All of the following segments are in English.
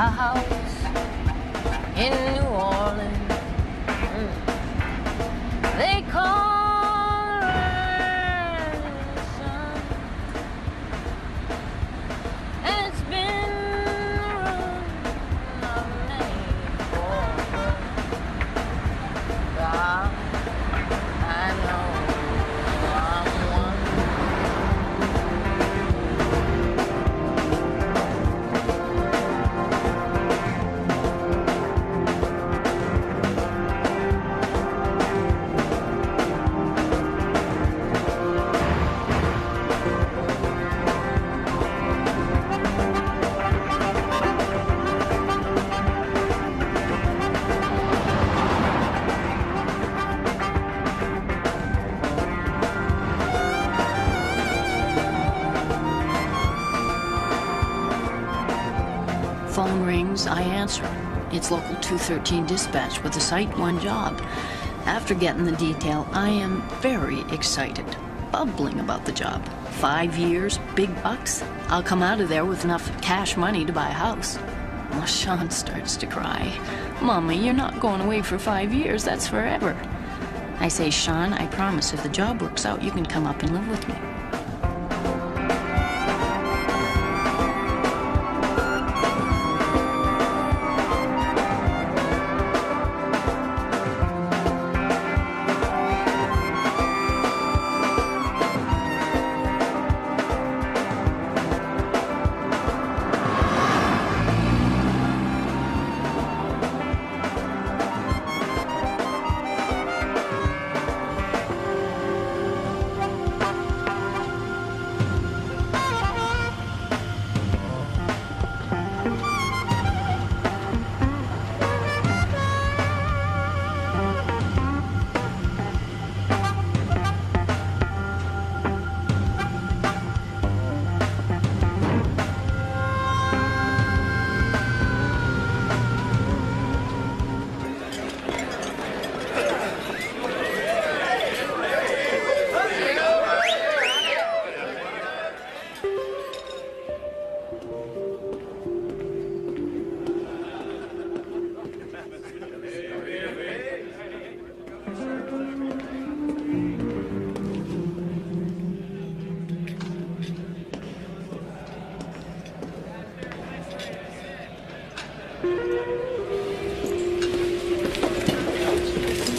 a house in New Orleans. They call her the sun, and it's been the ruin of many poor. God, I know I'm one. Phone rings, I answer. It's local 213 dispatch with a Site 1 job. After getting the detail, I am very excited, bubbling about the job. 5 years, big bucks. I'll come out of there with enough cash money to buy a house. Well, Sean starts to cry. Mommy, you're not going away for 5 years. That's forever. I say, Sean, I promise if the job works out, you can come up and live with me.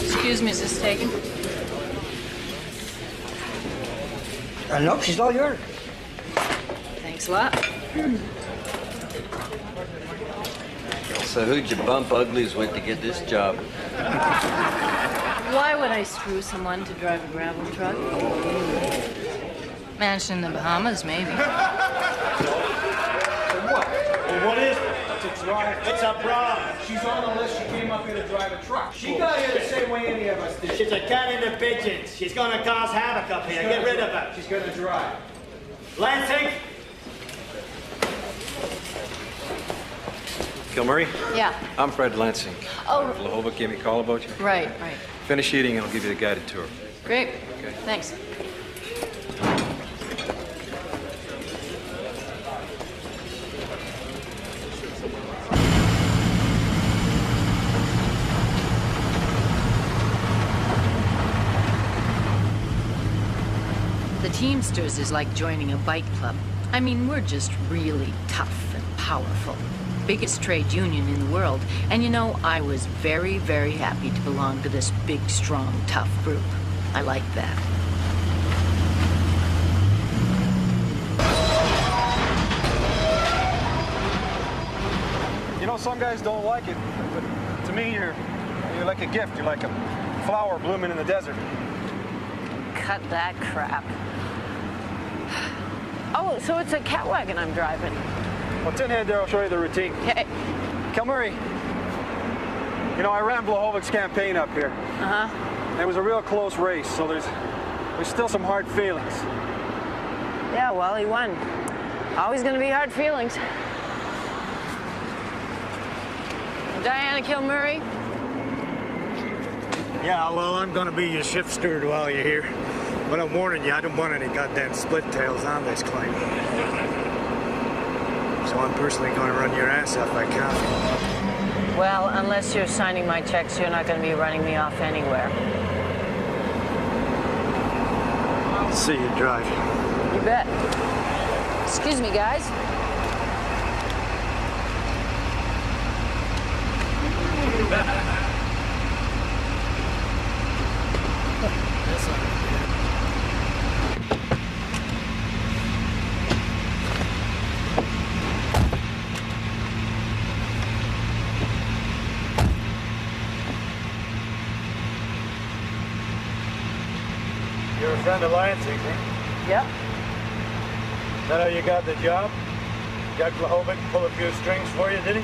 Excuse me, is this taken? Nope, she's all yours. Thanks a lot. So who'd you bump uglies with to get this job? Why would I screw someone to drive a gravel truck? Mansion in the Bahamas, maybe. What? Well, what is it? To drive. It's a broad. She's on the list. She came up here to drive a truck. She got here the same way any of us did. She's a cat in the pigeons. She's gonna cause havoc up here. Get rid of her. She's gonna drive. Lansing? Kilmury? Yeah. I'm Fred Lansing. Oh. Blahovic gave me a call about you. Right. Finish eating and I'll give you the guided tour. Great. Okay. Thanks. The Teamsters is like joining a bike club. I mean, we're just really tough and powerful. Biggest trade union in the world. And you know, I was very, very happy to belong to this big, strong, tough group. I like that. You know, some guys don't like it, but to me, you're like a gift. You're like a flower blooming in the desert. Cut that crap. Oh, so it's a cat wagon I'm driving. Well, tin head there, I'll show you the routine. Okay. Kilmury, you know, I ran Blahovic's campaign up here. Uh-huh. And it was a real close race, so there's still some hard feelings. Yeah, well, he won. Always gonna be hard feelings. Diana Kilmury? Yeah, well, I'm gonna be your shift steward while you're here. But I'm warning you, I don't want any goddamn split tails on this claim. So so I'm personally going to run your ass off by coffee. Well, unless you're signing my checks, you're not going to be running me off anywhere. See you drive. You bet. Excuse me, guys. You're a friend of Lansing's, eh? Yep. Is that how you got the job? Jack Vlahovic pull a few strings for you, did he?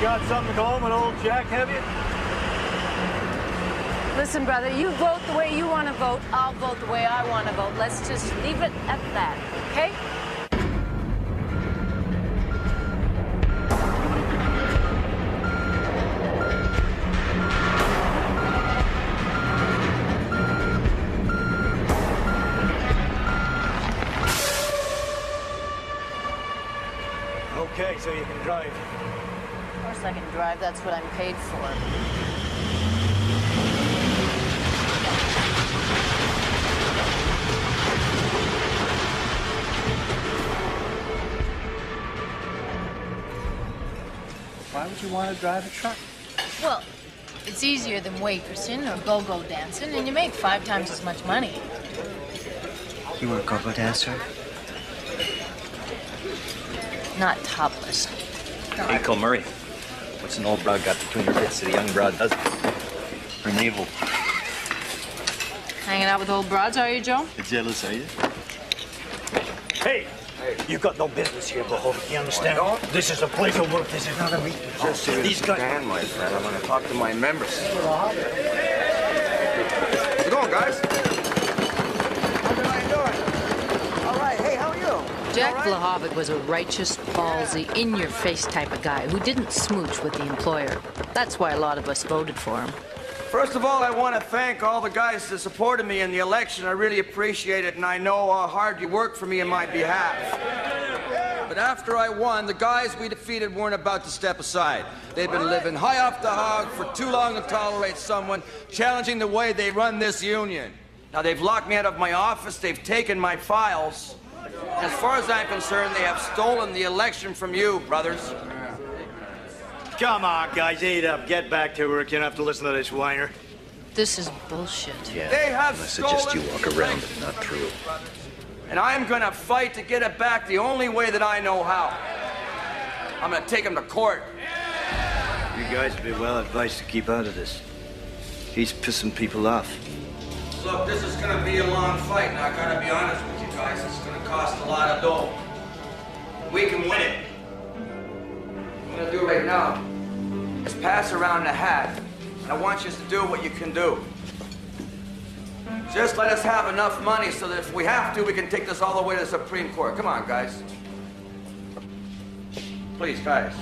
Got something to go home with old Jack, have you? Listen, brother, you vote the way you want to vote. I'll vote the way I want to vote. Let's just leave it at that, okay? Okay, so you can drive. Of course I can drive. That's what I'm paid for. Why would you want to drive a truck? Well, it's easier than waitressing or go-go dancing, and you make 5 times as much money. You want a go-go dancer? Not topless. Hey, Kilmury, what's an old broad got between her tits that a young broad doesn't? Her navel. Hanging out with old broads, are you, Joe? Jealous, are you? Hey! You've got no business here, Vlahovic, you understand? This is a place of work. This is not a meeting. Just to These guys... stand, my friend. I'm going to talk to my members. How's it going, guys? How's everybody doing? All right. Hey, how are you? Jack Vlahovic was a righteous, ballsy, in-your-face type of guy who didn't smooch with the employer. That's why a lot of us voted for him. First of all, I want to thank all the guys that supported me in the election. I really appreciate it, and I know how hard you worked for me in my behalf. But after I won, the guys we defeated weren't about to step aside. They've been living high off the hog for too long to tolerate someone challenging the way they run this union. Now, they've locked me out of my office, they've taken my files. And as far as I'm concerned, they have stolen the election from you, brothers. Come on, guys, eat up. Get back to work. You don't have to listen to this whiner. This is bullshit. Yeah, They have I suggest stolen you walk around it, not through it. And I'm gonna fight to get it back the only way that I know how. I'm gonna take him to court. You guys would be well advised to keep out of this. He's pissing people off. Look, this is gonna be a long fight, and I gotta be honest with you guys. It's gonna cost a lot of dough. We can win it. What I'm gonna do right now is pass around the hat, and I want you to do what you can do. Just let us have enough money so that if we have to, we can take this all the way to the Supreme Court. Come on, guys. Please, guys.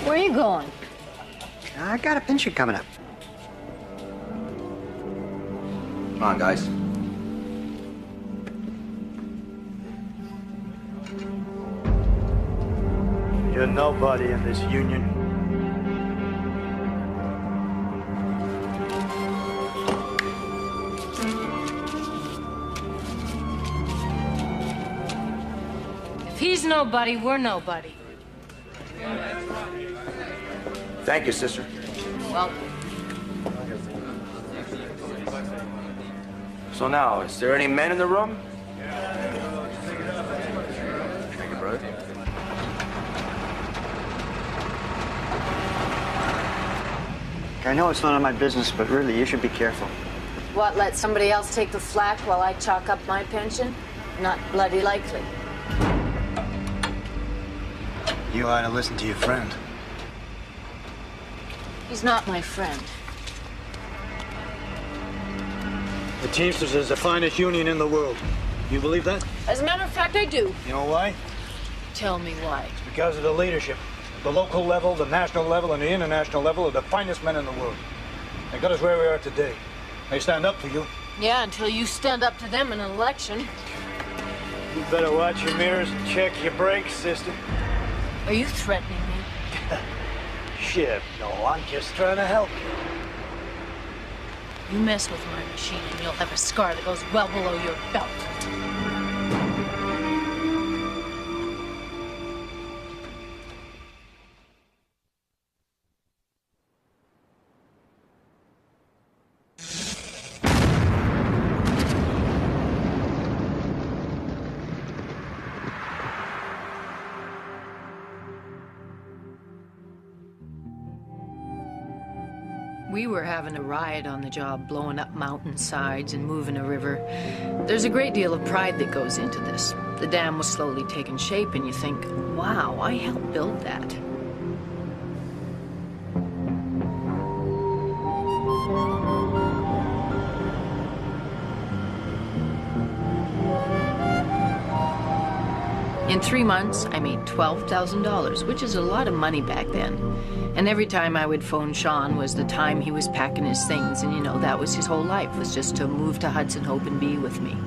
Where are you going? I got a pension coming up. Come on, guys. You're nobody in this union. he's nobody, we're nobody. Thank you, sister. Well, So now, is there any men in the room? Thank you, brother. I know it's none of my business, but really, you should be careful. what, let somebody else take the flak while I chalk up my pension? Not bloody likely. You ought to listen to your friend. He's not my friend. The Teamsters is the finest union in the world. You believe that? As a matter of fact, I do. You know why? Tell me why. It's because of the leadership. The local level, the national level, and the international level are the finest men in the world. They got us where we are today. They stand up for you. Yeah, until you stand up to them in an election. You better watch your mirrors and check your brakes, sister. Are you threatening me? Shit, no, I'm just trying to help you. You mess with my machine and you'll have a scar that goes well below your belt. We were having a riot on the job, blowing up mountainsides and moving a river. There's a great deal of pride that goes into this. The dam was slowly taking shape, and you think, wow, I helped build that. In 3 months, I made $12,000, which is a lot of money back then. And every time I would phone Sean was the time he was packing his things, and you know, that was his whole life, was just to move to Hudson Hope and be with me.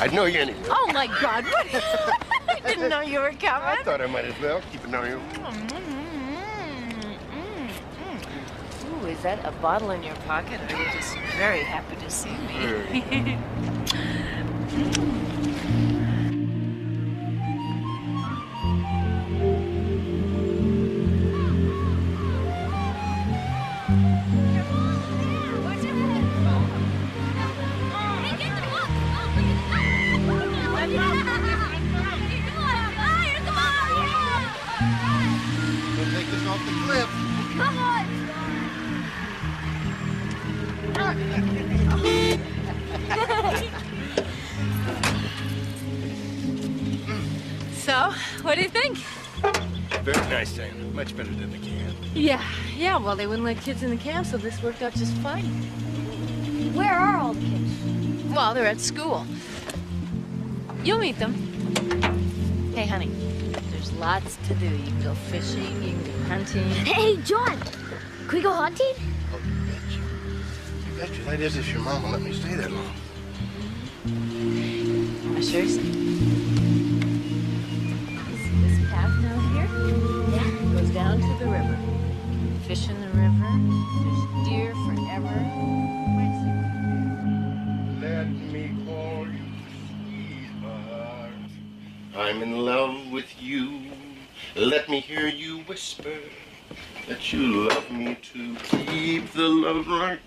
I'd know you anyway. Oh my God, what? I didn't know you were coming. I thought I might as well keep an eye on you. Ooh, is that a bottle in your pocket, or are you just very happy to see me? We'll take this off the cliff. Come on! So, what do you think? Very nice, Diana. Much better than the can. Yeah, well, they wouldn't let kids in the camp, so this worked out just fine. Where are all the kids? Well, they're at school. You'll meet them. Hey, honey, there's lots to do. You can go fishing, you can go hunting. Hey, John! Can we go hunting? Oh, you betcha. You betcha. That is if your mom will let me stay that long. I sure see. This path down here? Yeah. Goes down to the river. Fish in the river. There's deer forever. Let me call you sweetheart. I'm in love with you. Let me hear you whisper that you love me to keep the love light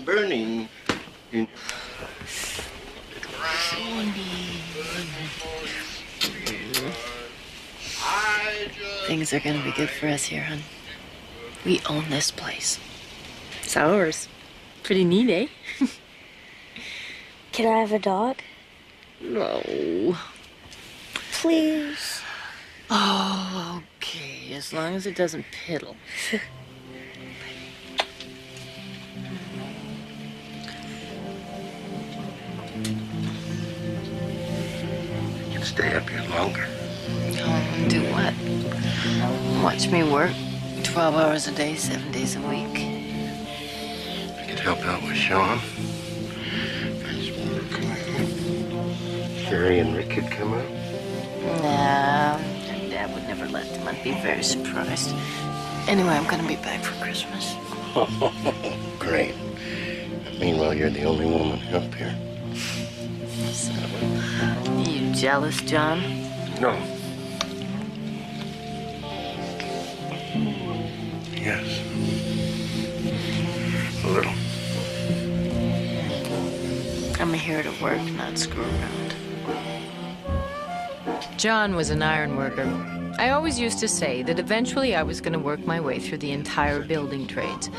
burning in Things are gonna be good for us here, hon. We own this place. It's ours. Pretty neat, eh? Can I have a dog? No. Please. Oh, okay. As long as it doesn't piddle. stay up here longer. Oh, do what? Watch me work 12 hours a day, 7 days a week. I could help out with Sean. Sherry and Rick could come up. Nah, her dad would never let them. I'd be very surprised. Anyway, I'm gonna be back for Christmas. Great. Meanwhile, you're the only woman up here. So, you jealous, John? No. Yes. A little. I'm here to work, not screw around. John was an iron worker. I always used to say that eventually I was going to work my way through the entire building trades.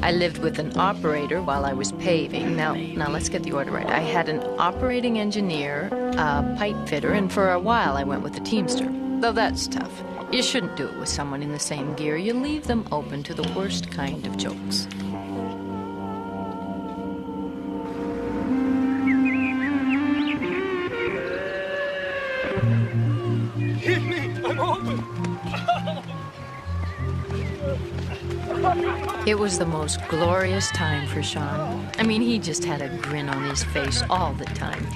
I lived with an operator while I was paving. Now let's get the order right. I had an operating engineer, a pipe fitter, and for a while I went with a teamster. Though that's tough. You shouldn't do it with someone in the same gear. You leave them open to the worst kind of jokes. Hit me! I'm open! It was the most glorious time for Sean. I mean, he just had a grin on his face all the time.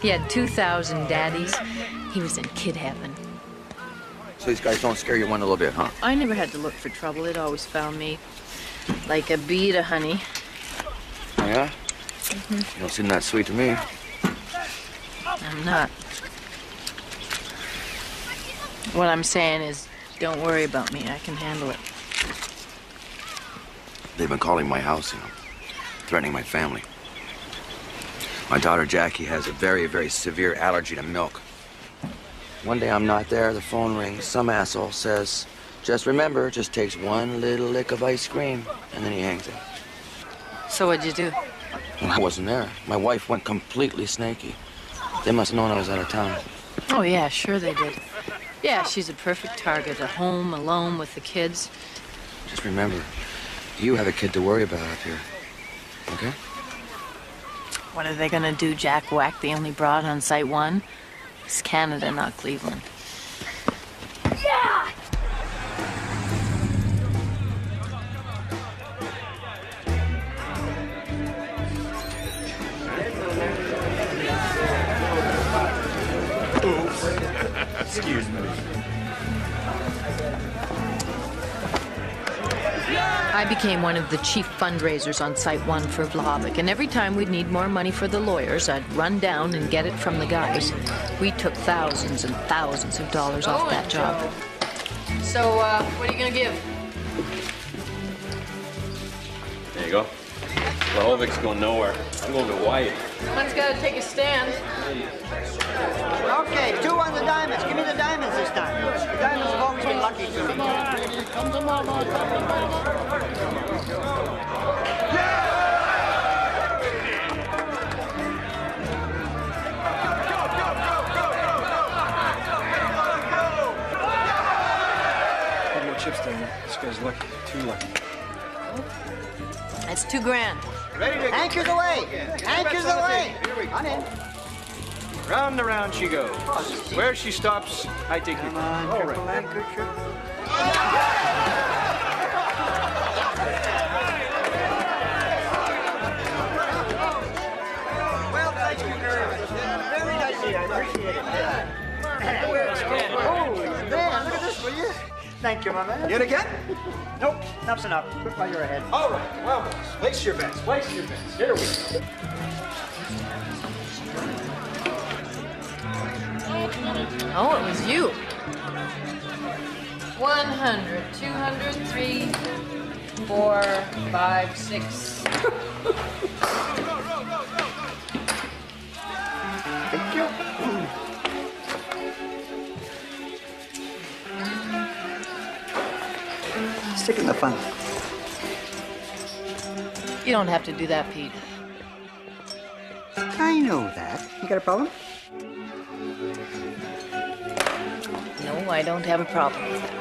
He had 2,000 daddies. He was in kid heaven. So these guys don't scare you one little bit, huh? I never had to look for trouble. It always found me. Like a bee to honey. Oh, yeah? You don't seem that sweet to me. I'm not. What I'm saying is, don't worry about me. I can handle it. They've been calling my house, threatening my family. My daughter Jackie has a very, very severe allergy to milk. One day I'm not there, the phone rings, some asshole says, just remember, it just takes one little lick of ice cream, and then he hangs it. So what'd you do? Well, I wasn't there. My wife went completely snaky. They must have known I was out of town. Oh, yeah, sure they did. Yeah, she's a perfect target, at home, alone with the kids. Just remember, you have a kid to worry about up here, okay? What are they gonna do, Jack Whack, the only broad on Site 1? It's Canada, not Cleveland. Yeah! Excuse me. I became one of the chief fundraisers on Site 1 for Vlahovic, and every time we'd need more money for the lawyers, I'd run down and get it from the guys. We took thousands and thousands of dollars off that job. So, what are you gonna give? There you go. Vlahovic's going nowhere. I'm going to Hawaii. Someone's gotta take a stand. Okay, 2 on the diamonds. Give me the diamonds this time. The diamonds have always been lucky to me. Put more chips down there. This guy's lucky. Too lucky. That's $2,000. Anchors away! Anchors away! On in. Round and round she goes. Where she stops, I take you. All right. Well, thank you very much. Very nice of you. I appreciate it. Oh, man, look at this, will you? Thank you, my man. Yet again? Nope, enough's enough. Quit while you're ahead. All right, well, boys, place your bets. Place your bets. Here we go. Oh, it was you. 100, 200, 3, 4, 5, 6. Thank you. Stick in the fun. You don't have to do that, Pete. I know that. You got a problem? No, I don't have a problem with that.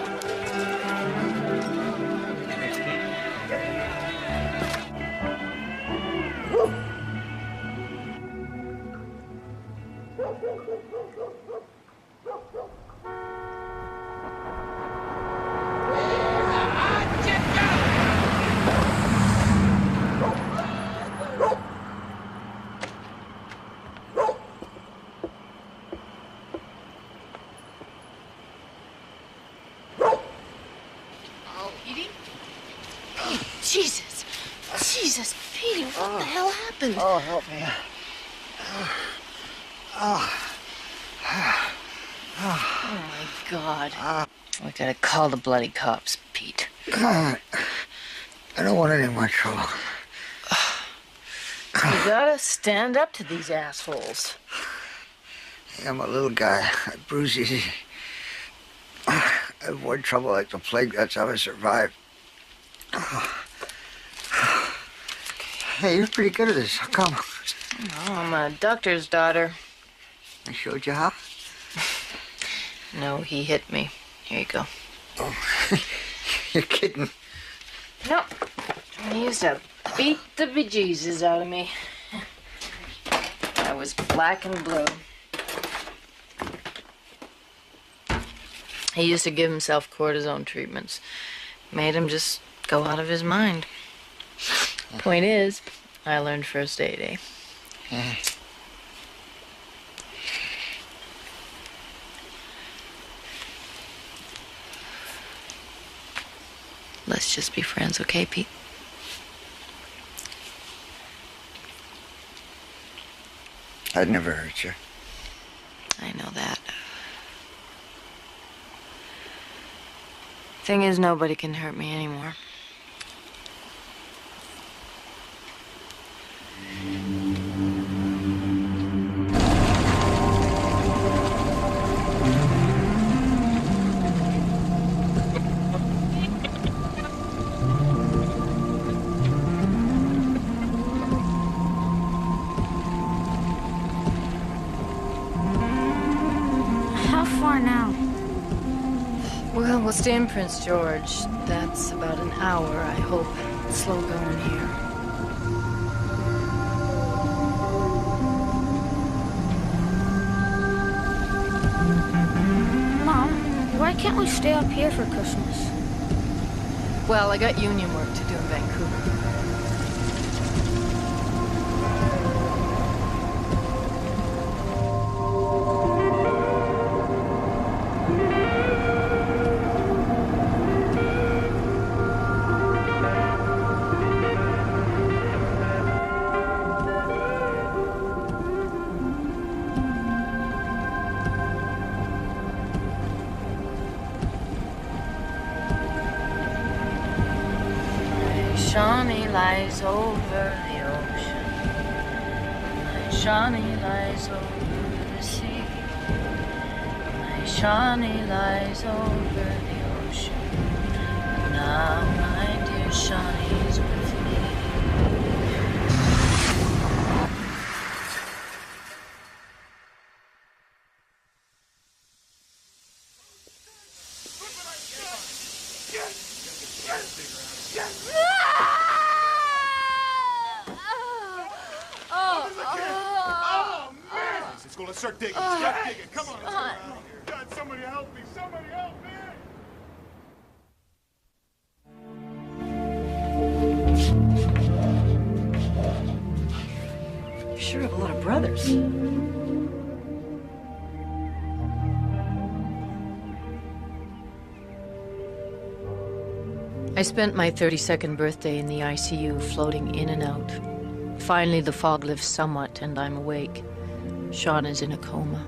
Jesus. Jesus, Pete, what the hell happened? Oh, help me. Oh, my God. We gotta call the bloody cops, Pete. God, I don't want any more trouble. You gotta stand up to these assholes. I'm a little guy. I bruise easy. I avoid trouble like the plague. That's how I survive. Hey, you're pretty good at this. How come? Oh, I'm a doctor's daughter. I showed you how? No, he hit me. Here you go. Oh, you're kidding. No. He used to beat the bejesus out of me. I was black and blue. He used to give himself cortisone treatments. Made him just go out of his mind. Point is, I learned first aid, eh? Let's just be friends, okay, Pete? I'd never hurt you. I know that. Thing is, nobody can hurt me anymore. How far now? Well, we'll stay in Prince George. That's about an hour, I hope. It's slow going here. Mom, why can't we stay up here for Christmas? Well, I got union work to do in Vancouver. Shawnee lies over the ocean. My Shawnee lies over the sea. My Shawnee lies over the ocean. And now my dear Shawnee's with me. Let's go. Let's start digging. Start digging. Come on. Let's go. God, somebody help me. Somebody help me. You sure have a lot of brothers. I spent my 32nd birthday in the ICU, floating in and out. Finally, the fog lifts somewhat, and I'm awake. Sean is in a coma.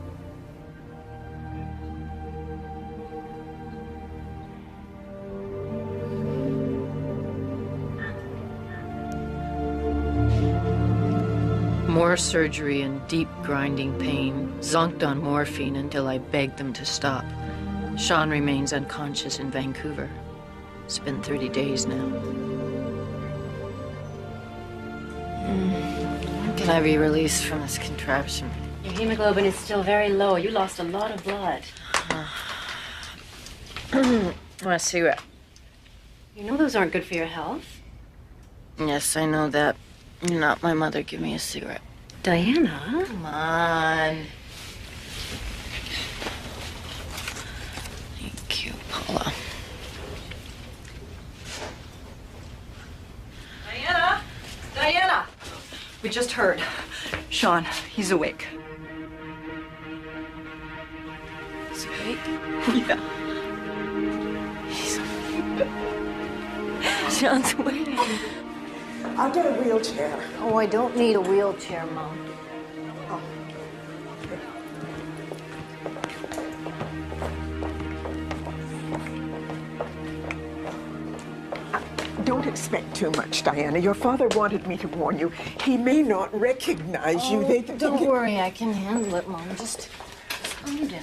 More surgery and deep grinding pain, zonked on morphine until I begged them to stop. Sean remains unconscious in Vancouver. It's been 30 days now. When can I be released from this contraption? Your hemoglobin is still very low. You lost a lot of blood. Want a cigarette? You know those aren't good for your health. Yes, I know that. You're not my mother. Give me a cigarette. Diana? Come on. Thank you, Paula. Diana! Diana! We just heard. Sean, he's awake. He's awake? Yeah. He's Sean's waiting. I'll get a wheelchair. Oh, I don't need a wheelchair, Mom. Oh. Don't expect too much, Diana. Your father wanted me to warn you. He may not recognize you. Don't worry, I can handle it, Mom. Just calm down.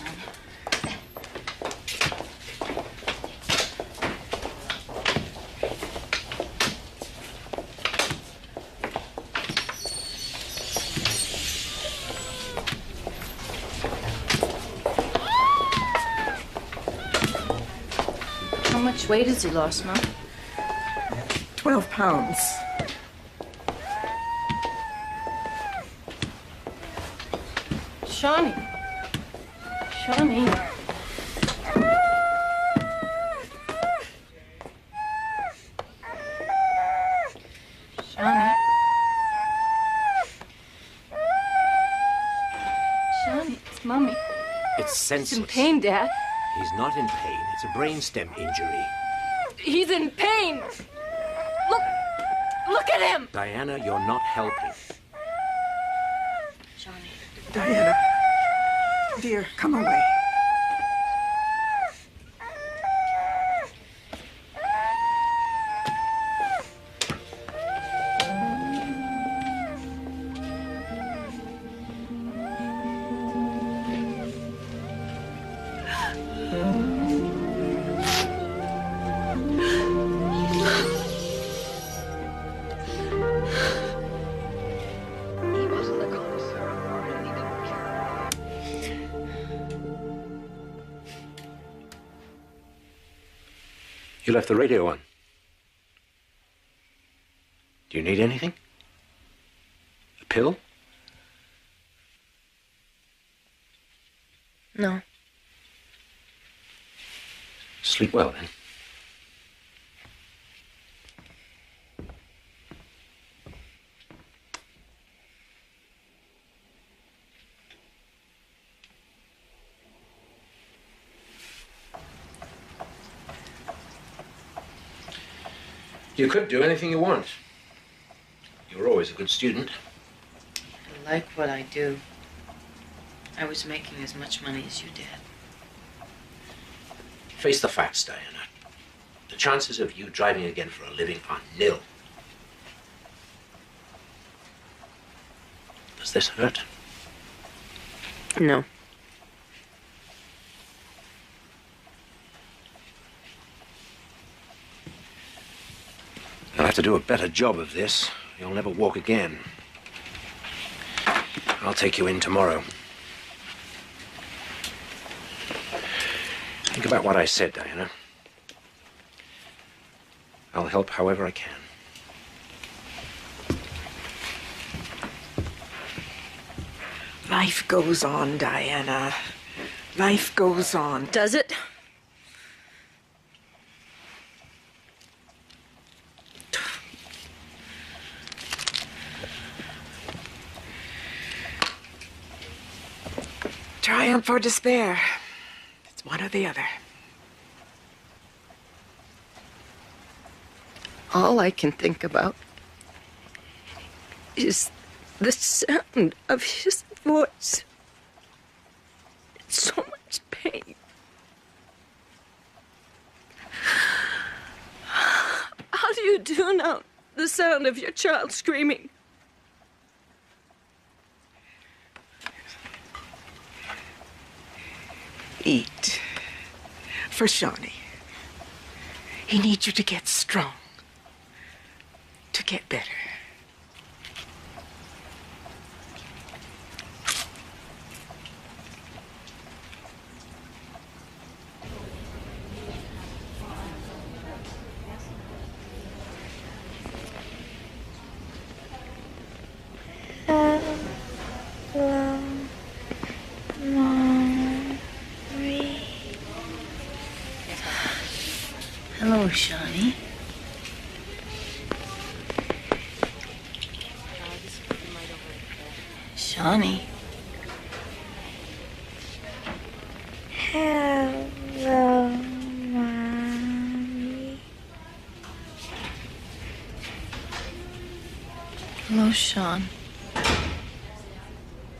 How much weight has he lost, Mom? 12 pounds. Shawnee. Shawnee. Shawnee. Shawnee, it's Mommy. It's senseless. He's in pain, Dad. He's not in pain. It's a brainstem injury. He's in pain. Look at him. Diana, you're not helping. Shawnee. Diana. Dear, come away. You left the radio on. Do you need anything? A pill? No. Sleep well, then. You could do anything you want. You were always a good student. I like what I do. I was making as much money as you did. Face the facts, Diana. The chances of you driving again for a living are nil. Does this hurt? No. You'll have to do a better job of this. You'll never walk again. I'll take you in tomorrow. Think about what I said, Diana. I'll help however I can. Life goes on, Diana. Life goes on. Does it? Triumph or despair. It's one or the other. All I can think about is the sound of his voice. It's so much pain. How do you tune out the sound of your child screaming? Eat. For Shawnee. He needs you to get strong. To get better. Hello, Shawnee. Shawnee. Hello, Mommy. Hello, Sean.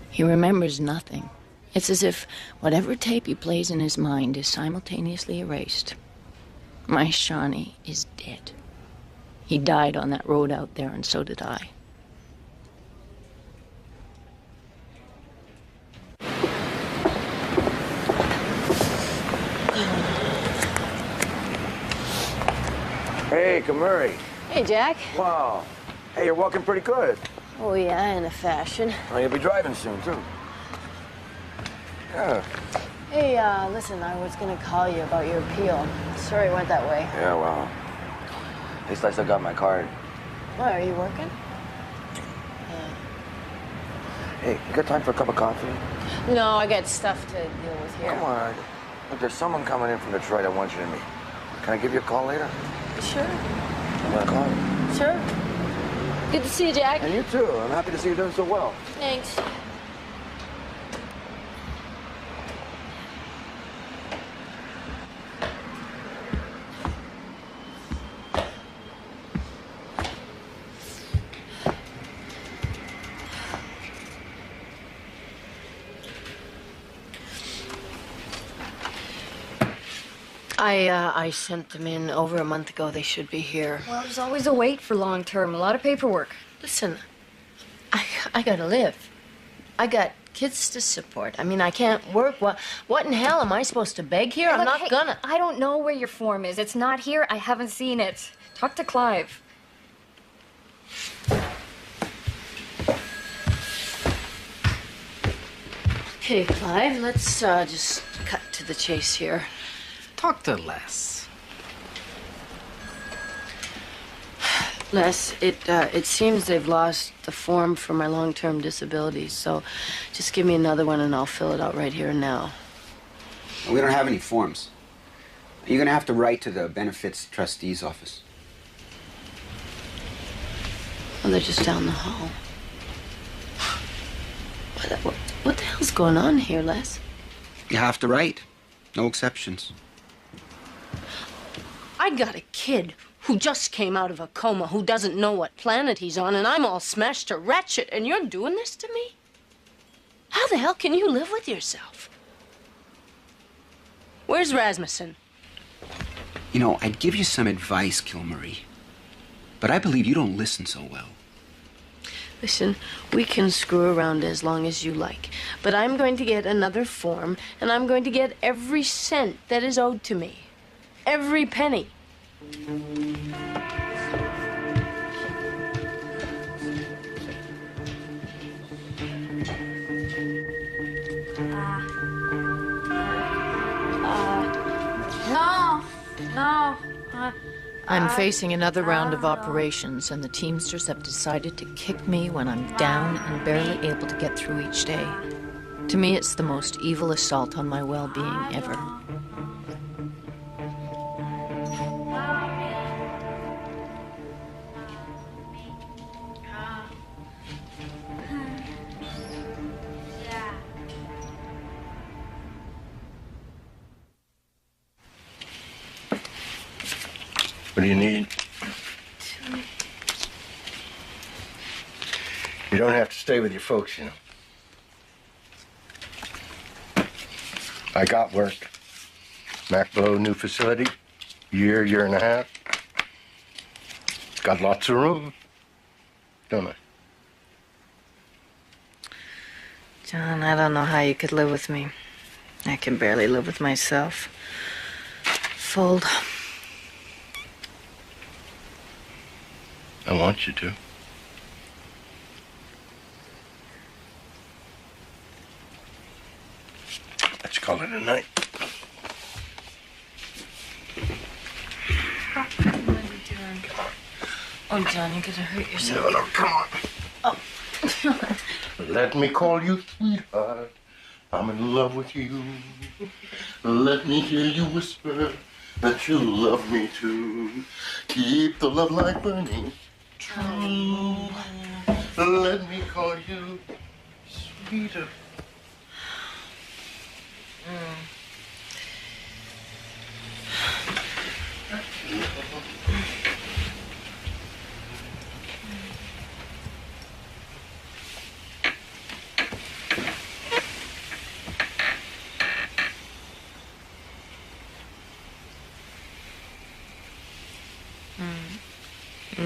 He remembers nothing. It's as if whatever tape he plays in his mind is simultaneously erased. My Shawnee is dead. He died on that road out there, and so did I. Hey, Kilmury. Hey, Jack. Wow. Hey, you're walking pretty good. Oh, yeah, in a fashion. Oh, you'll be driving soon, too. Yeah. Hey, listen, I was gonna call you about your appeal. Sorry it went that way. Yeah, well, at least I still got my card. Why, are you working? Hey, you got time for a cup of coffee? No, I got stuff to deal with here. Come on. Look, there's someone coming in from Detroit I want you to meet. Can I give you a call later? Sure. You want to call me? Sure. Good to see you, Jack. And you too. I'm happy to see you doing so well. Thanks. I sent them in over a month ago. They should be here. Well, there's always a wait for long term. A lot of paperwork. Listen, I gotta live. I got kids to support. I mean, I can't work. What in hell am I supposed to beg here? I'm not gonna. I don't know where your form is. It's not here. I haven't seen it. Talk to Clive. Okay, Clive, let's just cut to the chase here. Talk to Les. Les, it seems they've lost the form for my long-term disability, so just give me another one and I'll fill it out right here and now. We don't have any forms. You're gonna have to write to the benefits trustee's office. Well, they're just down the hall. What the hell's going on here, Les? You have to write. No exceptions. I got a kid who just came out of a coma, who doesn't know what planet he's on, and I'm all smashed to wretched, and you're doing this to me? How the hell can you live with yourself? Where's Rasmussen? You know, I'd give you some advice, Kilmury, but I believe you don't listen so well. Listen, we can screw around as long as you like, but I'm going to get another form, and I'm going to get every cent that is owed to me. Every penny. No. I'm facing another round of operations, and the Teamsters have decided to kick me when I'm down and barely able to get through each day. To me, it's the most evil assault on my well-being ever. What do you need? You don't have to stay with your folks, you know. I got work. Macbelow new facility. Year and a half. Got lots of room. Don't I? John, I don't know how you could live with me. I can barely live with myself. Fold. I want you to. Let's call it a night. What are you doing? Oh, John, you're gonna hurt yourself. No, come on. Oh. Let me call you sweetheart. I'm in love with you. Let me hear you whisper that you love me too. Keep the love light burning true. Let me call you sweetheart.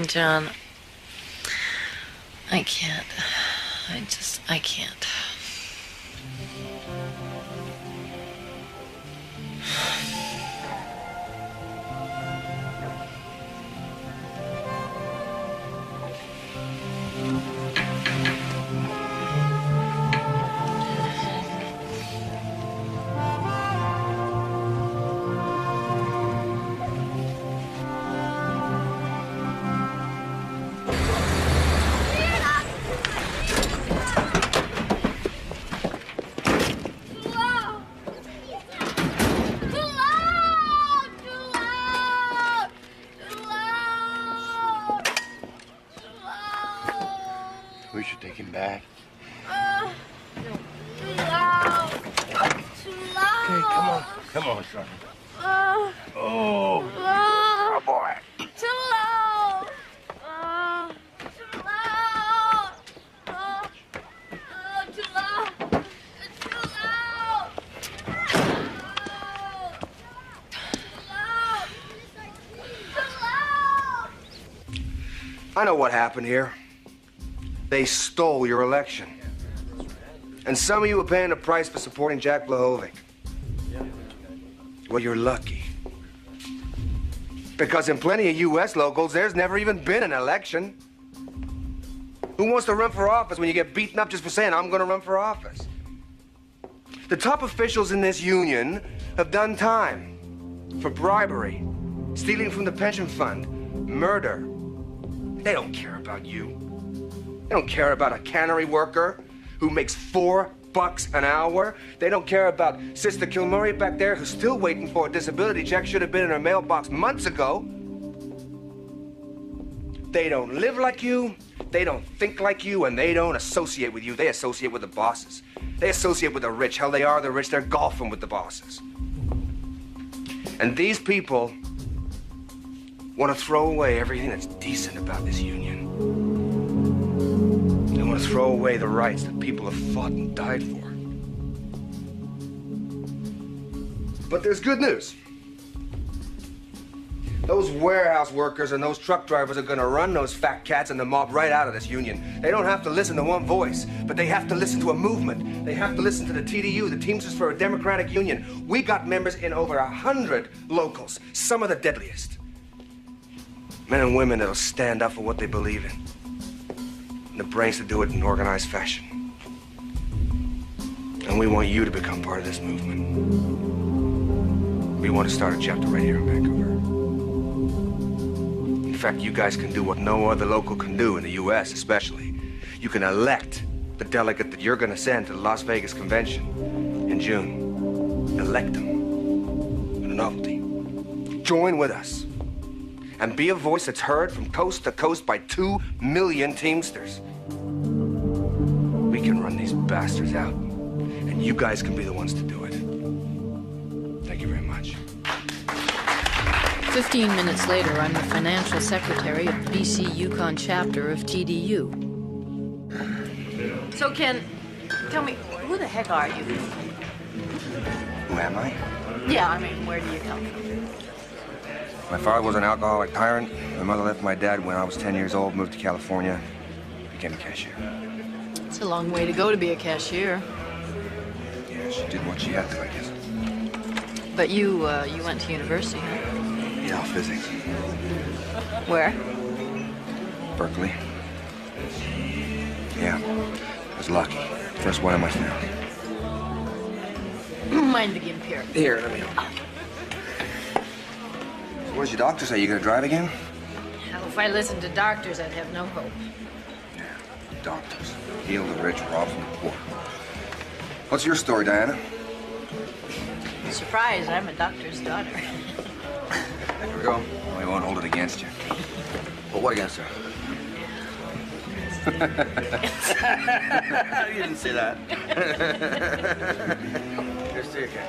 John, I can't. I can't. We should take him back. Too loud. Too loud. Okay, come on. Come on, son. Oh. Oh, boy. Too loud. Too loud. Too loud. Too loud. I know what happened here. They stole your election. And some of you are paying the price for supporting Jack Blahovic. Well, you're lucky. Because in plenty of U.S. locals, there's never even been an election. Who wants to run for office when you get beaten up just for saying, I'm going to run for office? The top officials in this union have done time for bribery, stealing from the pension fund, murder. They don't care about you. They don't care about a cannery worker who makes $4 an hour. They don't care about Sister Kilmury back there who's still waiting for a disability check, should have been in her mailbox months ago. They don't live like you, they don't think like you, and they don't associate with you. They associate with the bosses. They associate with the rich. Hell, they are the rich. They're golfing with the bosses. And these people want to throw away everything that's decent about this union. They want to throw away the rights that people have fought and died for. But there's good news. Those warehouse workers and those truck drivers are going to run those fat cats and the mob right out of this union. They don't have to listen to one voice, but they have to listen to a movement. They have to listen to the TDU, the Teamsters for a Democratic Union. We got members in over 100 locals, some of the deadliest. Men and women that'll stand up for what they believe in. And the brains to do it in organized fashion. And we want you to become part of this movement. We want to start a chapter right here in Vancouver. In fact, you guys can do what no other local can do in the U.S. especially. You can elect the delegate that you're going to send to the Las Vegas convention in June. Elect them. A novelty. Join with us. And be a voice that's heard from coast to coast by 2 million Teamsters. We can run these bastards out, and you guys can be the ones to do it. Thank you very much. 15 minutes later, I'm the financial secretary of the BC Yukon chapter of TDU. So, Ken, tell me, who the heck are you? Who am I? Yeah, I mean, where do you come from? My father was an alcoholic tyrant. My mother left my dad when I was 10 years old, moved to California, became a cashier. It's a long way to go to be a cashier. Yeah, she did what she had to, I guess. But you went to university, huh? Yeah, physics. Where? Berkeley. Yeah, I was lucky. First one in my family. Mind the gimp here. Here, let me help. What does your doctor say? You gonna drive again? Hell, if I listened to doctors, I'd have no hope. Yeah, doctors. Heal the rich, rob from the poor. What's your story, Diana? Surprise, I'm a doctor's daughter. There we go. We won't hold it against you. But what against her? You didn't say that. Here's to you, Ken.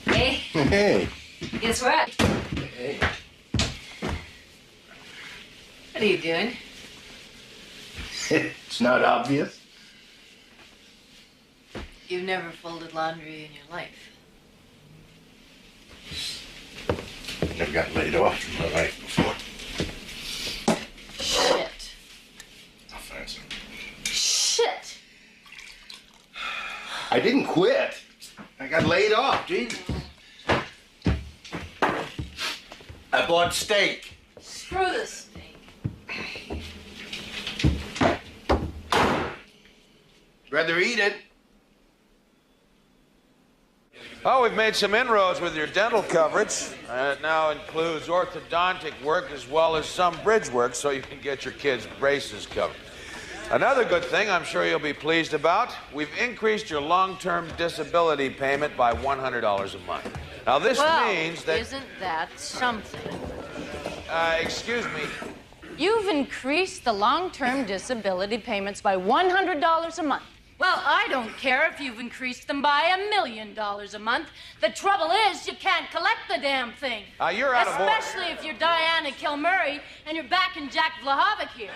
Hey. Hey. Guess what? Hey. What are you doing? It's not obvious. You've never folded laundry in your life. I've got laid off in my life before. Shit. Offensive. Shit. I didn't quit. I got laid off, Jesus. I bought steak. Screw this thing. Rather eat it. Oh, we've made some inroads with your dental coverage. It now includes orthodontic work as well as some bridge work so you can get your kids' braces covered. Another good thing I'm sure you'll be pleased about, we've increased your long-term disability payment by $100 a month. Now, this means that... Isn't that something? Excuse me. You've increased the long-term disability payments by $100 a month. Well, I don't care if you've increased them by $1 million a month. The trouble is, you can't collect the damn thing. You're out of order. Especially if you're Diana Kilmury and you're backing Jack Vlahovic here.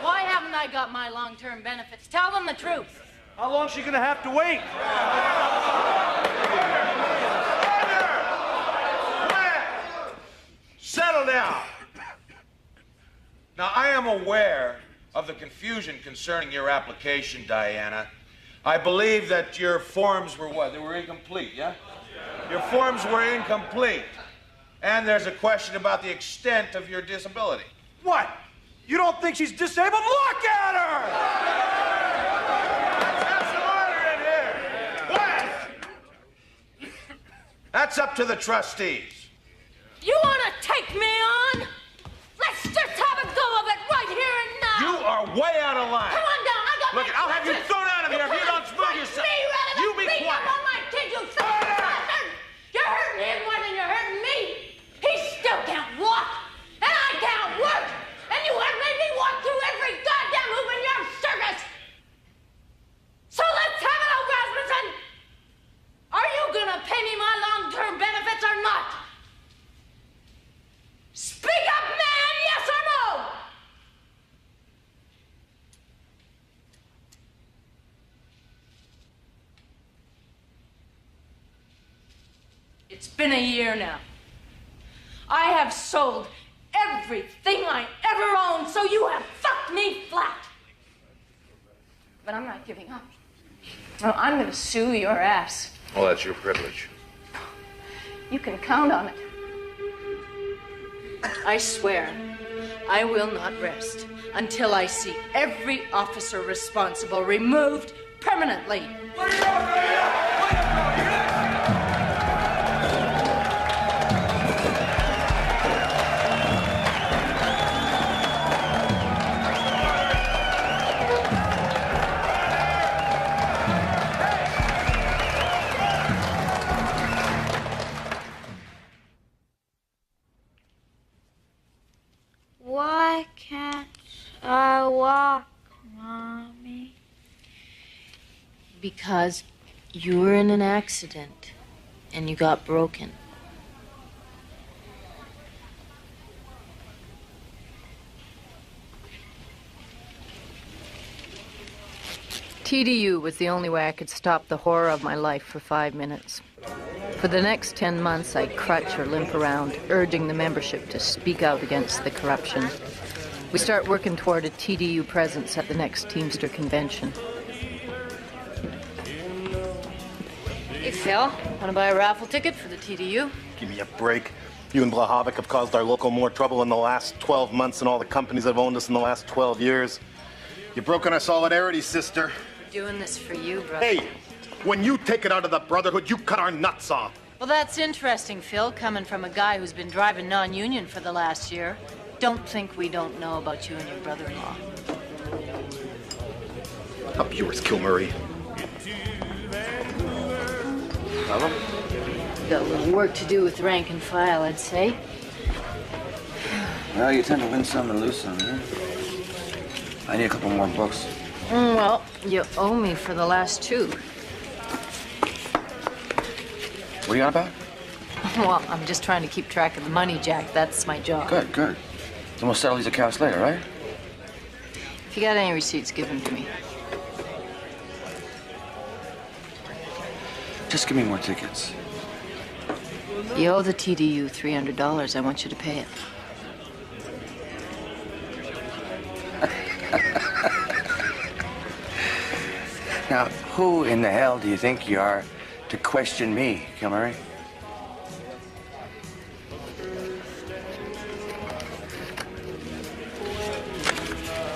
Why haven't I got my long-term benefits? Tell them the truth. How long is she gonna have to wait? Settle down. Now, I am aware of the confusion concerning your application, Diana. I believe that your forms were what? They were incomplete, yeah? Your forms were incomplete. And there's a question about the extent of your disability. What? You don't think she's disabled? Look at her! Let's have some order in here. What? That's up to the trustees. You want to take me on? Let's just have a go of it right here and now. You are way out of line. Come on down. I got Look, I'll have you thrown out of here if you don't smooth yourself. You be quiet. On my kid, you son of a bastard. You're hurting him more than you're hurting me. He still can't walk, and I can't work, and you have made me walk through every goddamn hoop in your circus. So let's have it, old Rasmussen. Are you gonna pay me my long-term benefits or not? Speak up, man, yes or no? It's been a year now. I have sold everything I ever owned, so you have fucked me flat. But I'm not giving up. No, I'm gonna sue your ass. Well, that's your privilege. You can count on it. I swear, I will not rest until I see every officer responsible removed permanently. Why can't I walk, Mommy? Because you were in an accident and you got broken. TDU was the only way I could stop the horror of my life for 5 minutes. For the next 10 months, I'd crutch or limp around, urging the membership to speak out against the corruption. We start working toward a TDU presence at the next Teamster convention. Hey, Phil, want to buy a raffle ticket for the TDU? Give me a break. You and Vlahovic have caused our local more trouble in the last 12 months than all the companies that have owned us in the last 12 years. You've broken our solidarity, sister. We're doing this for you, brother. Hey, when you take it out of the Brotherhood, you cut our nuts off. Well, that's interesting, Phil, coming from a guy who's been driving non-union for the last year. Don't think we don't know about you and your brother-in-law. Up yours, Kilmury. Problem? Got a little work to do with rank and file, I'd say. Well, you tend to win some and lose some, yeah? I need a couple more books. Well, you owe me for the last 2. What are you on about? Well, I'm just trying to keep track of the money, Jack. That's my job. Good, good. Then we'll settle these accounts later, right? If you got any receipts, give them to me. Just give me more tickets. You owe the TDU $300. I want you to pay it. Now, who in the hell do you think you are to question me, Kilmury?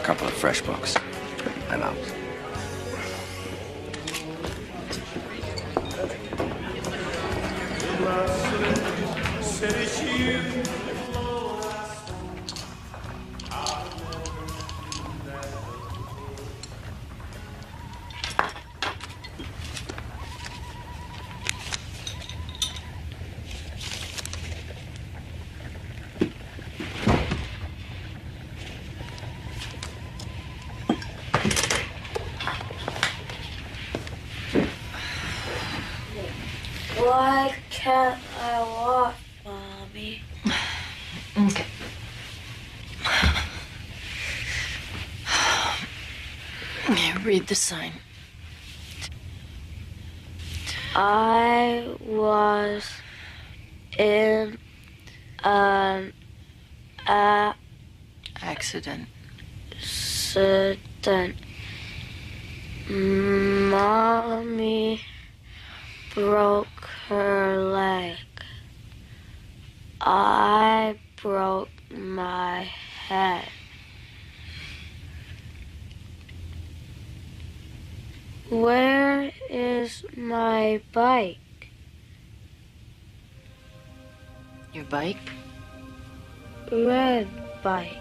Couple of fresh books. I'm out. Why can't I walk, Mommy? Okay. Here, read the sign. I was in an accident. Mommy broke her leg. I broke my head. Where is my bike? Your bike? Red bike.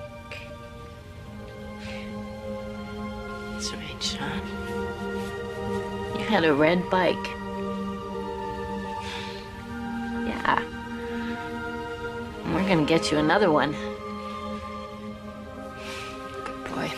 That's right, Sean. You had a red bike. Yeah. We're gonna get you another one. Good boy.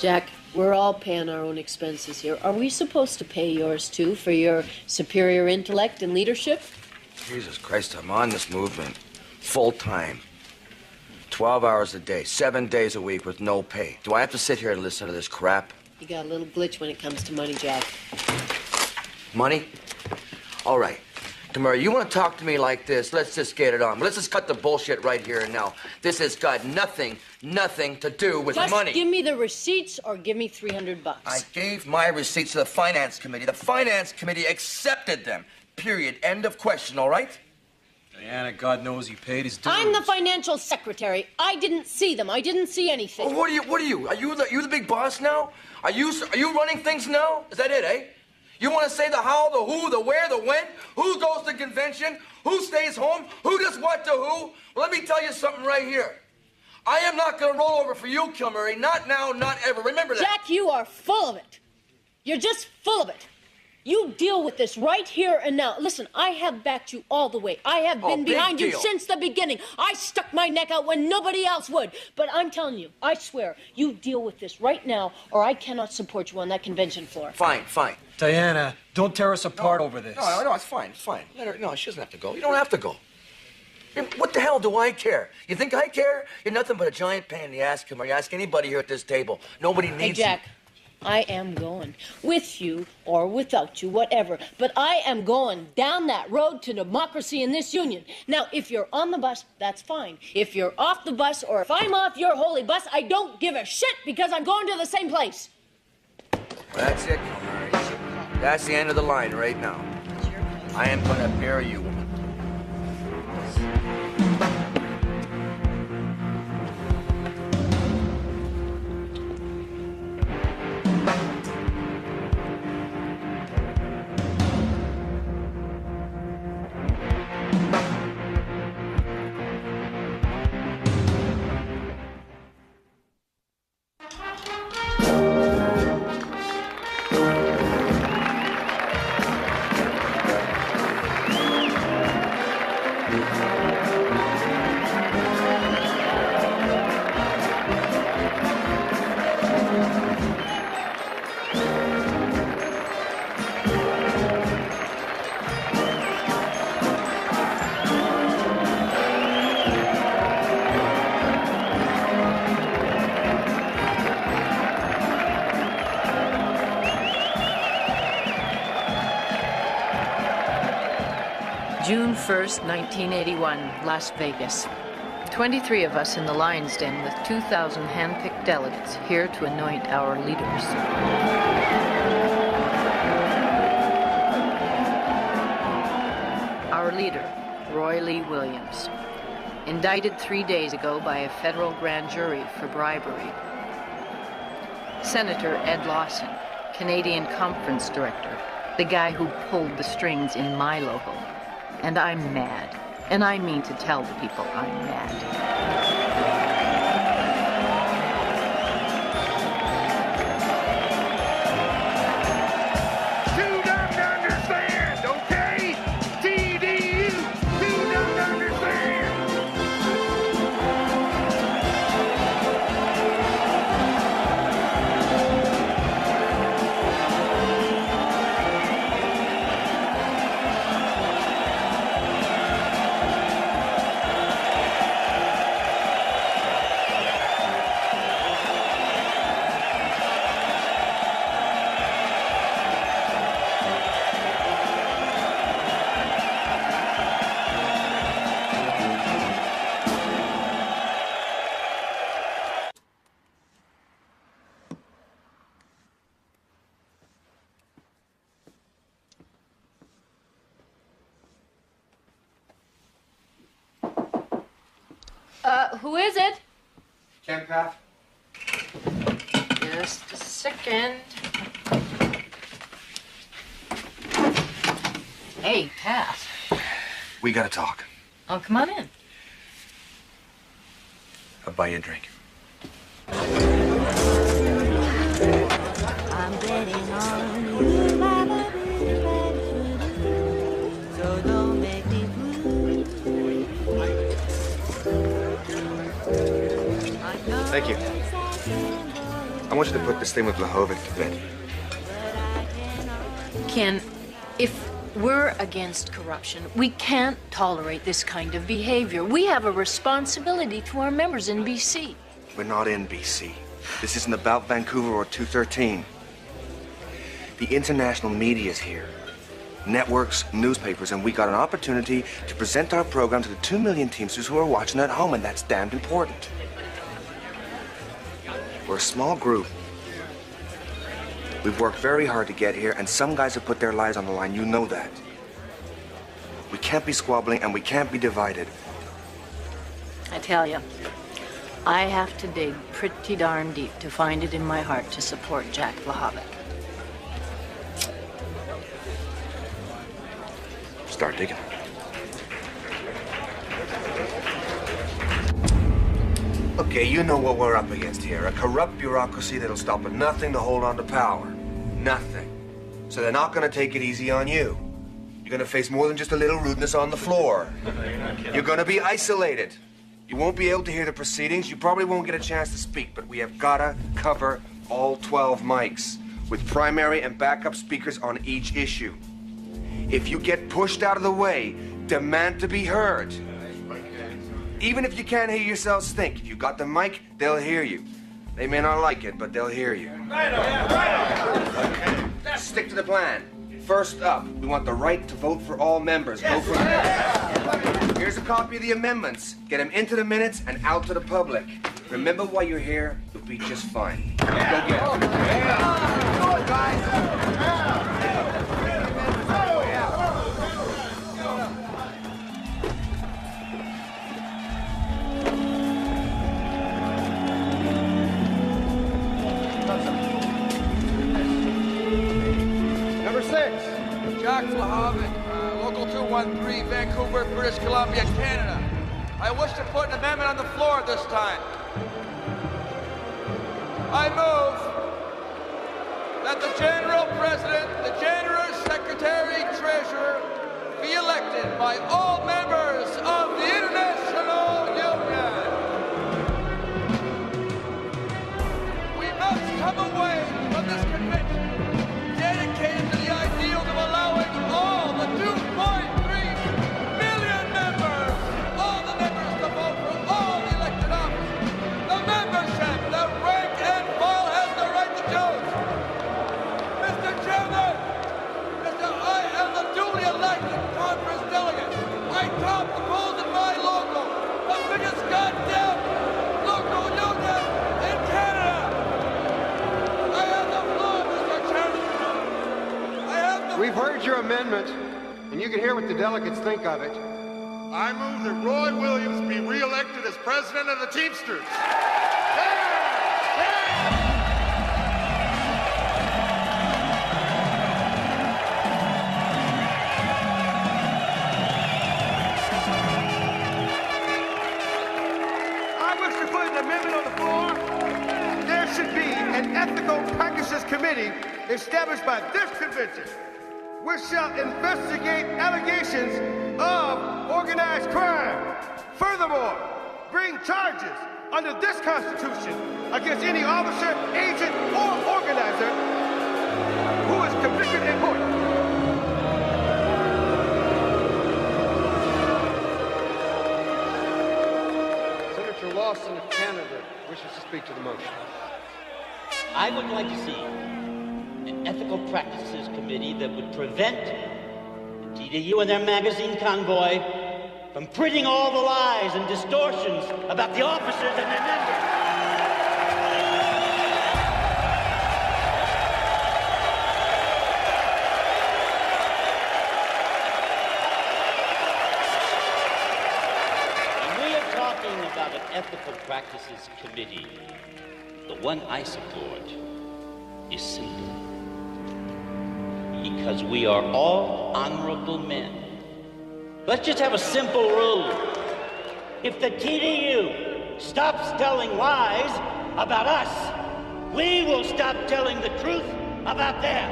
Jack, we're all paying our own expenses here. Are we supposed to pay yours too for your superior intellect and leadership? Jesus Christ, I'm on this movement full time. 12 hours a day, 7 days a week with no pay. Do I have to sit here and listen to this crap? You got a little glitch when it comes to money, Jack. Money? All right. Kilmury, you want to talk to me like this? Let's just get it on. Let's just cut the bullshit right here and now. This has got nothing to do with money. Just give me the receipts or give me $300. I gave my receipts to the finance committee. The finance committee accepted them. Period. End of question, all right? Diana, God knows he paid his dues. I'm the financial secretary. I didn't see them. I didn't see anything. Oh, what are you? Are you the big boss now? Are you running things now? Is that it, eh? You want to say the how, the who, the where, the when? Who goes to convention? Who stays home? Who does what to who? Well, let me tell you something right here. I am not going to roll over for you, Kilmury. Not now, not ever. Remember that. Jack, you are full of it. You're just full of it. You deal with this right here and now. Listen, I have backed you all the way. I have been behind you since the beginning. I stuck my neck out when nobody else would. But I'm telling you, I swear, you deal with this right now, or I cannot support you on that convention floor. Fine. Diana, don't tear us apart over this. No, it's fine. Let her. No, she doesn't have to go. You don't have to go. What the hell do I care? You think I care? You're nothing but a giant pain in the ass, Kilmury. You ask anybody here at this table. Nobody needs Hey, Jack. I am going. With you or without you, whatever. But I am going down that road to democracy in this union. Now, if you're on the bus, that's fine. If you're off the bus or if I'm off your holy bus, I don't give a shit because I'm going to the same place. Well, that's it, Kilmury. That's the end of the line right now. I am going to bury you, woman. June 1st, 1981, Las Vegas. 23 of us in the Lion's Den with 2,000 hand-picked delegates here to anoint our leaders. Our leader, Roy Lee Williams, indicted 3 days ago by a federal grand jury for bribery. Senator Ed Lawson, Canadian Conference Director, the guy who pulled the strings in my local. And I'm mad. And I mean to tell the people I'm mad. Who is it? Ken Pat? Just a second. Hey, Pat. We gotta talk. Oh, come on in. I'll buy you a drink. I'm betting on you, so don't make me blue. Thank you. I want you to put this thing with Blahovic to bed. Ken, if we're against corruption, we can't tolerate this kind of behavior. We have a responsibility to our members in BC. We're not in BC. This isn't about Vancouver or 213. The international media is here. Networks, newspapers, and we got an opportunity to present our program to the 2 million Teamsters who are watching at home, and that's damned important. We're a small group. We've worked very hard to get here, and some guys have put their lives on the line. You know that. We can't be squabbling, and we can't be divided. I tell you, I have to dig pretty darn deep to find it in my heart to support Jack Blahovic. Start digging. Okay, you know what we're up against here. A corrupt bureaucracy that'll stop at nothing to hold on to power. Nothing. So they're not gonna take it easy on you. You're gonna face more than just a little rudeness on the floor. You're gonna be isolated. You won't be able to hear the proceedings. You probably won't get a chance to speak, but we have gotta cover all 12 mics with primary and backup speakers on each issue. If you get pushed out of the way, demand to be heard. Even if you can't hear yourselves think, if you got the mic, they'll hear you. They may not like it, but they'll hear you. Stick to the plan. First up, we want the right to vote for all members. Go from there. Here's a copy of the amendments. Get them into the minutes and out to the public. Remember why you're here, you'll be just fine. Go get it. Go, guys. Jack Blahovic, Local 213, Vancouver, British Columbia, Canada. I wish to put an amendment on the floor this time. I move that the General President, the General Secretary, Treasurer be elected by all members of the International Union. We must come away from this convention dedicated to the ideals of allowing all the 2.3 million members, all the members to vote for all the elected offices. The membership, the rank and file has the right to choose. Mr. Chairman, I am the duly elected conference delegate. drop the gold in my logo, the biggest goddamn local union in Canada. I have the floor, Mr. Chairman. I have the We've heard your amendment, and you can hear what the delegates think of it. I move that Roy Williams be re-elected as president of the Teamsters. Amendment on the floor. There should be an ethical practices committee established by this convention, which shall investigate allegations of organized crime. Furthermore, bring charges under this Constitution against any officer, agent, or organizer who is convicted in court. Senator Lawson of Canada wishes to speak to the motion. I would like to see an ethical practices committee that would prevent the TDU and their magazine convoy from printing all the lies and distortions about the officers and their members. About an ethical practices committee, the one I support is simple. Because we are all honorable men. Let's just have a simple rule. If the TDU stops telling lies about us, we will stop telling the truth about them.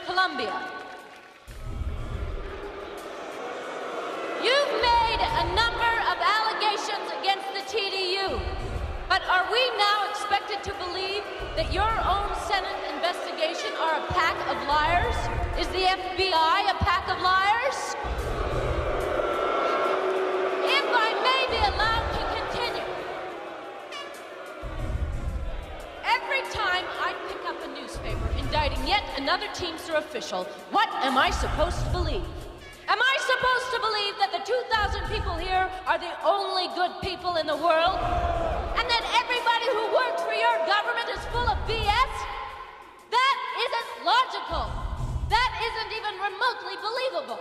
Columbia. You've made a number of allegations against the TDU, but are we now expected to believe that your own Senate investigation are a pack of liars? Is the FBI a pack of liars? If I may be allowed to continue, every time I pick up a newspaper indicting yet another Teamster official, what am I supposed to believe? Am I supposed to believe that the 2,000 people here are the only good people in the world? And that everybody who works for your government is full of BS? That isn't logical. That isn't even remotely believable.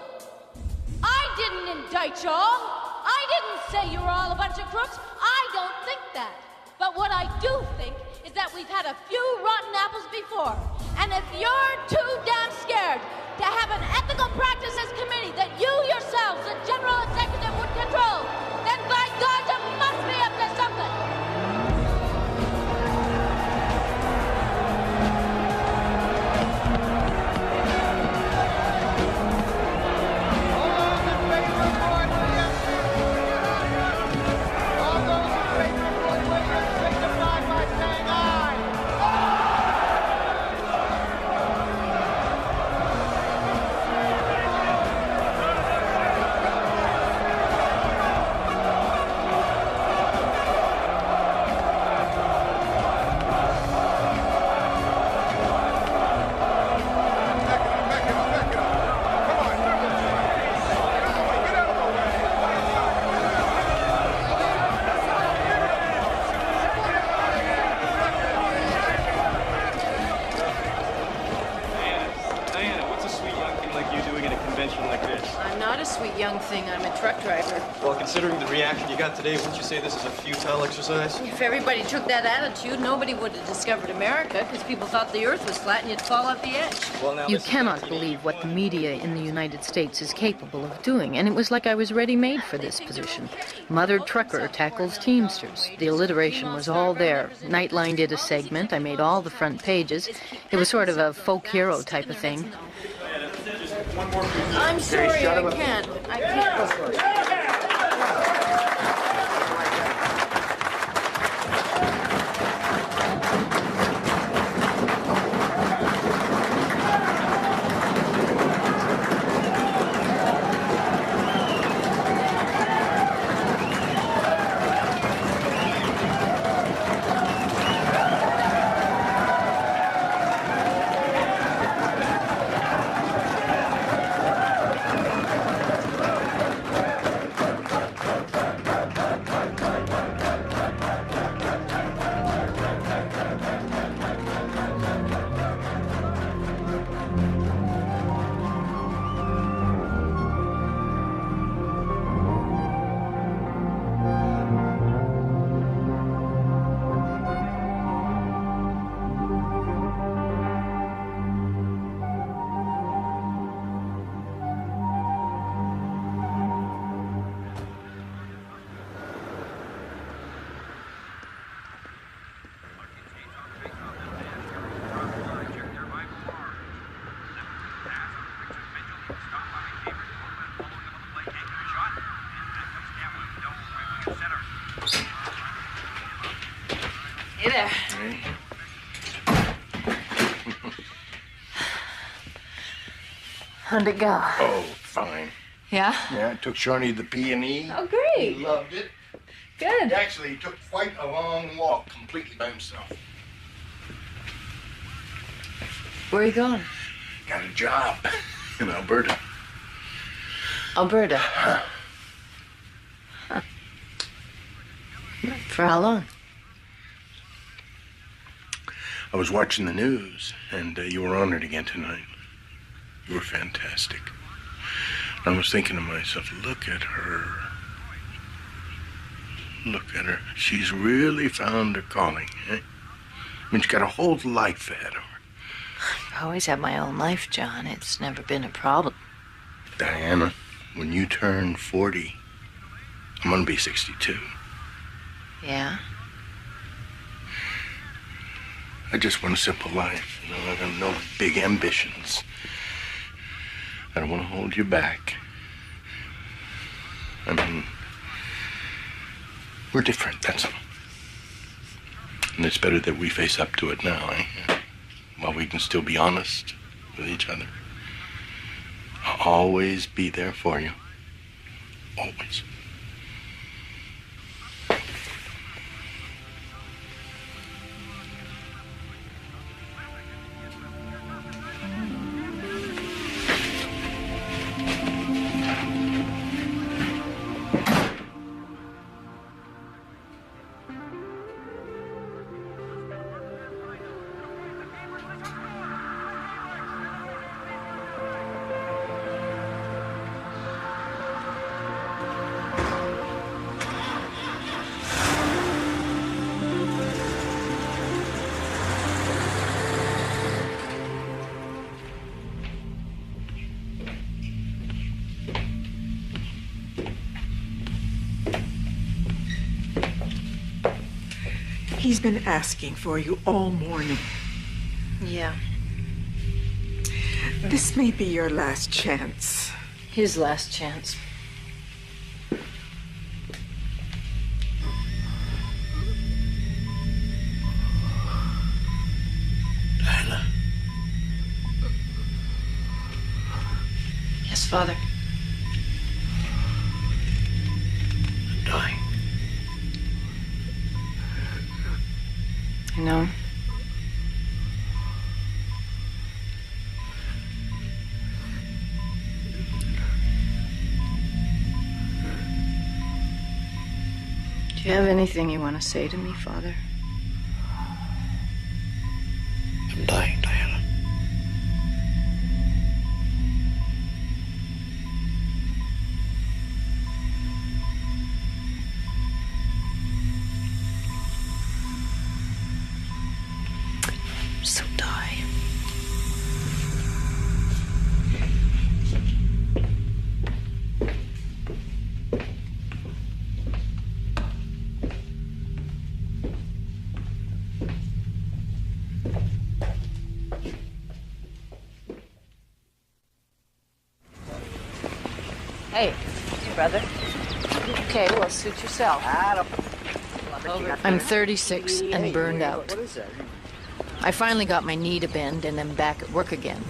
I didn't indict y'all. I didn't say you were all a bunch of crooks. I don't think that. But what I do think is that we've had a few rotten apples before. And if you're too damn scared to have an ethical practices committee that you yourselves, the general executive, would control, then by God, you must be up to something. I'm a truck driver. Well, considering the reaction you got today, wouldn't you say this is a futile exercise? If everybody took that attitude, nobody would have discovered America because people thought the earth was flat and you'd fall off the edge. Well, now, you cannot believe what the media in the United States is capable of doing, and it was like I was ready-made for this position. Mother Trucker tackles Teamsters. The alliteration was all there. Nightline did a segment. I made all the front pages. It was sort of a folk hero type of thing. I'm sorry, I can't. I can't. Hey there. How'd it go? Oh, fine. Yeah? Yeah, I took Shawnee to the P&E. Oh, great. He loved it. Good. Actually, he took quite a long walk completely by himself. Where are you going? Got a job in Alberta. Alberta. Huh. For how long? I was watching the news, and you were on it again tonight. You were fantastic. I was thinking to myself, look at her. Look at her. She's really found her calling, eh? I mean, she's got a whole life ahead of her. I've always had my own life, John. It's never been a problem. Diana, when you turn 40, I'm gonna be 62. Yeah? I just want a simple life. You know, I got no big ambitions. I don't want to hold you back. I mean, we're different, that's all. And it's better that we face up to it now, eh? While we can still be honest with each other. I'll always be there for you. Always. He's been asking for you all morning. Yeah. This may be your last chance. His last chance. Diana. Yes, Father. I'm dying. I know. Do you have anything you want to say to me, Father? I'm dying, Diana. So die. Hey, brother. Okay, well, suit yourself. I'm 36 and burned out. I finally got my knee to bend and am back at work again.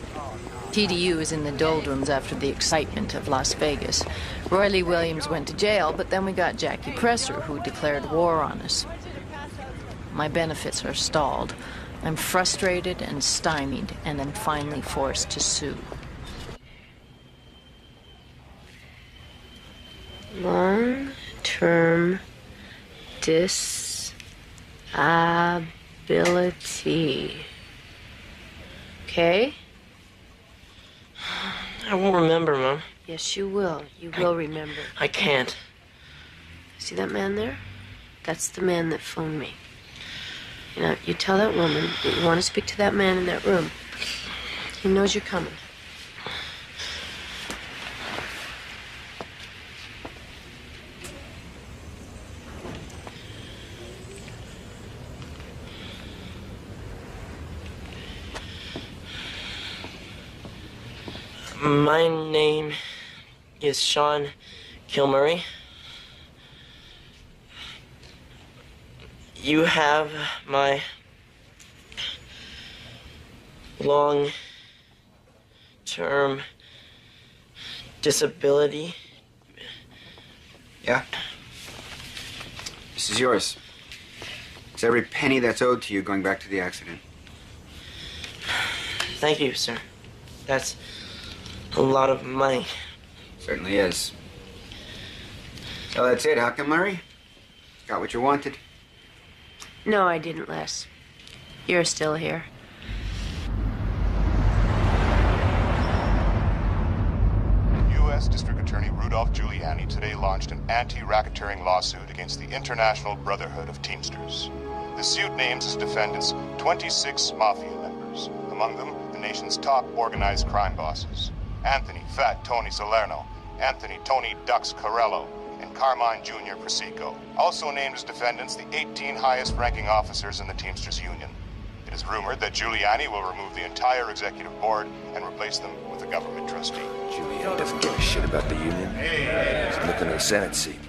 TDU is in the doldrums after the excitement of Las Vegas. Roy Lee Williams went to jail, but then we got Jackie Presser, who declared war on us. My benefits are stalled. I'm frustrated and stymied, and am finally forced to sue. Long-term disability. Okay? I won't remember, Mom. Yes, you will. You will remember. I can't. See that man there? That's the man that phoned me. You know, you tell that woman that you want to speak to that man in that room. He knows you're coming. My name is Sean Kilmury. You have my long-term disability. Yeah? This is yours. It's every penny that's owed to you going back to the accident. Thank you, sir. That's a lot of money. Certainly is. So that's it, huh, Kilmury? Got what you wanted? No, I didn't, Les. You're still here. U.S. District Attorney Rudolph Giuliani today launched an anti-racketeering lawsuit against the International Brotherhood of Teamsters. The suit names as defendants 26 mafia members, among them the nation's top organized crime bosses: Anthony Fat Tony Salerno, Anthony Tony Dux Corello, and Carmine Jr. Presico. Also named as defendants the 18 highest-ranking officers in the Teamsters Union. It is rumored that Giuliani will remove the entire executive board and replace them with a government trustee. Giuliani doesn't give a shit about the union. He's looking at a Senate seat.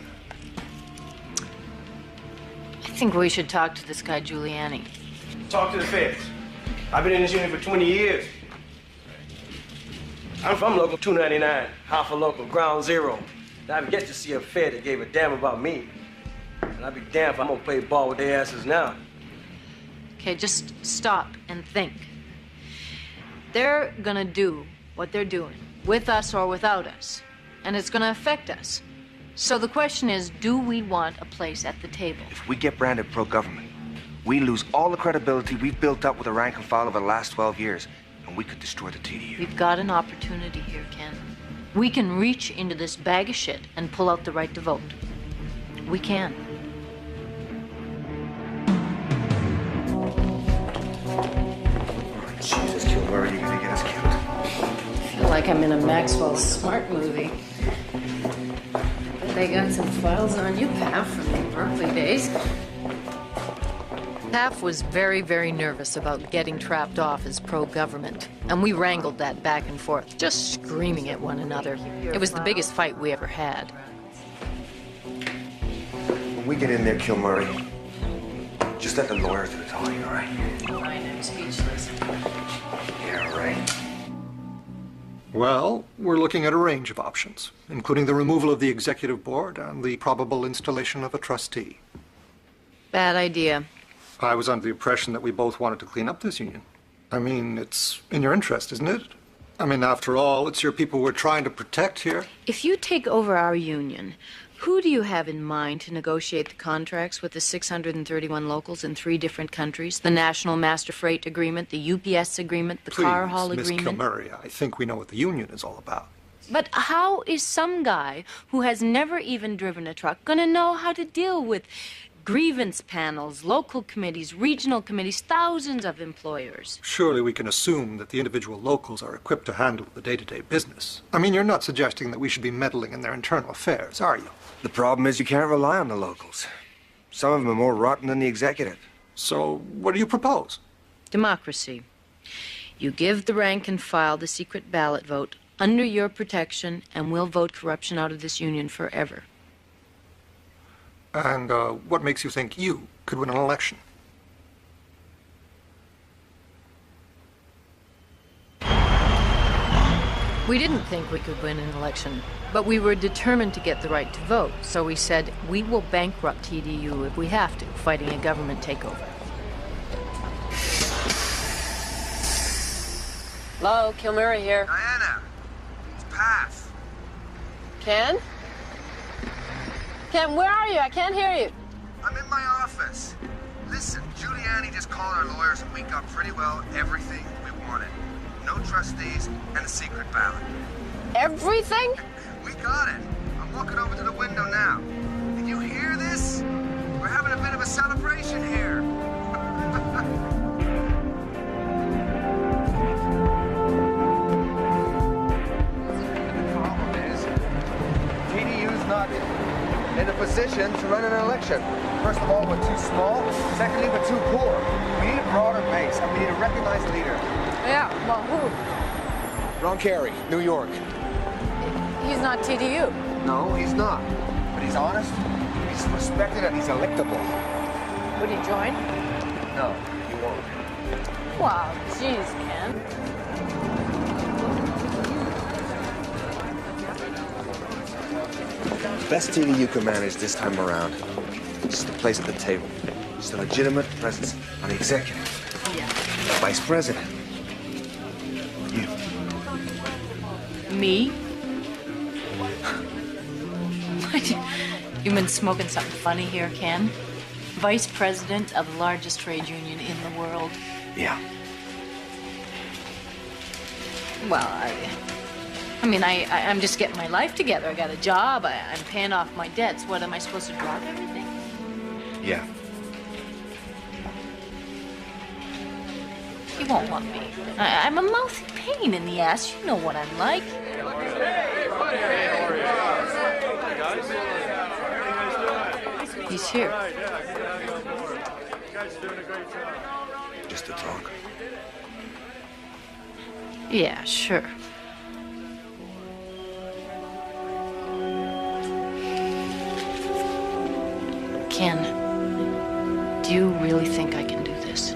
I think we should talk to this guy, Giuliani. Talk to the feds. I've been in this union for 20 years. I'm from Local 299, half a local, ground zero. And I've yet to see a fed that gave a damn about me. And I'd be damned if I'm gonna play ball with their asses now. Okay, just stop and think. They're gonna do what they're doing, with us or without us. And it's gonna affect us. So the question is, do we want a place at the table? If we get branded pro-government, we lose all the credibility we've built up with the rank and file over the last 12 years, and we could destroy the TDU. We've got an opportunity here, Ken. We can reach into this bag of shit and pull out the right to vote. We can. Jesus, Kilmury, you're gonna get us killed. I feel like I'm in a Maxwell Smart movie. They got some files on you, Pav, from the Berkeley days. Pav was very, very nervous about getting trapped off as pro-government, and we wrangled that back and forth, just screaming at one another. It was the biggest fight we ever had. When we get in there, Kilmury, just let the lawyers do the talking, all right? Fine, I'm speechless. Yeah, right. Well, we're looking at a range of options, including the removal of the executive board and the probable installation of a trustee. Bad idea. I was under the impression that we both wanted to clean up this union. I mean, it's in your interest, isn't it? I mean, after all, it's your people we're trying to protect here. If you take over our union, who do you have in mind to negotiate the contracts with the 631 locals in 3 different countries? The National Master Freight Agreement, the UPS Agreement, the Car Haul Agreement? Miss Kilmury, I think we know what the union is all about. But how is some guy who has never even driven a truck gonna know how to deal with grievance panels, local committees, regional committees, thousands of employers? Surely we can assume that the individual locals are equipped to handle the day-to-day business. I mean, you're not suggesting that we should be meddling in their internal affairs, are you? The problem is you can't rely on the locals. Some of them are more rotten than the executive. So what do you propose? Democracy. You give the rank and file the secret ballot vote under your protection, and we'll vote corruption out of this union forever. And what makes you think you could win an election? We didn't think we could win an election, but we were determined to get the right to vote. So we said, we will bankrupt TDU if we have to, fighting a government takeover. Hello, Kilmury here. Diana, it's Pav. Ken? Ken, where are you? I can't hear you. I'm in my office. Listen, Giuliani just called our lawyers and we got pretty well everything we wanted. No trustees and a secret ballot. Everything? We got it. I'm walking over to the window now. Can you hear this? We're having a bit of a celebration here. The problem is, TDU's not in a position to run an election. First of all, we're too small. Secondly, we're too poor. We need a broader base, and we need a recognized leader. Yeah, well, who? Ron Carey, New York. He's not TDU. No, he's not. But he's honest, he's respected, and he's electable. Would you join? No, you won't. Wow, jeez, Ken. Best TV you can manage this time around. Just a place at the table. Just a legitimate presence on the executive. Yeah. The vice president. You. Me? What? You've been smoking something funny here, Ken? Vice president of the largest trade union in the world. Yeah. Well, I'm just getting my life together. I got a job. I'm paying off my debts. What, am I supposed to drop everything? Yeah. You won't want me. I'm a mouthy pain in the ass. You know what I'm like. He's here. Just to talk. Yeah, sure. Ken, do you really think I can do this?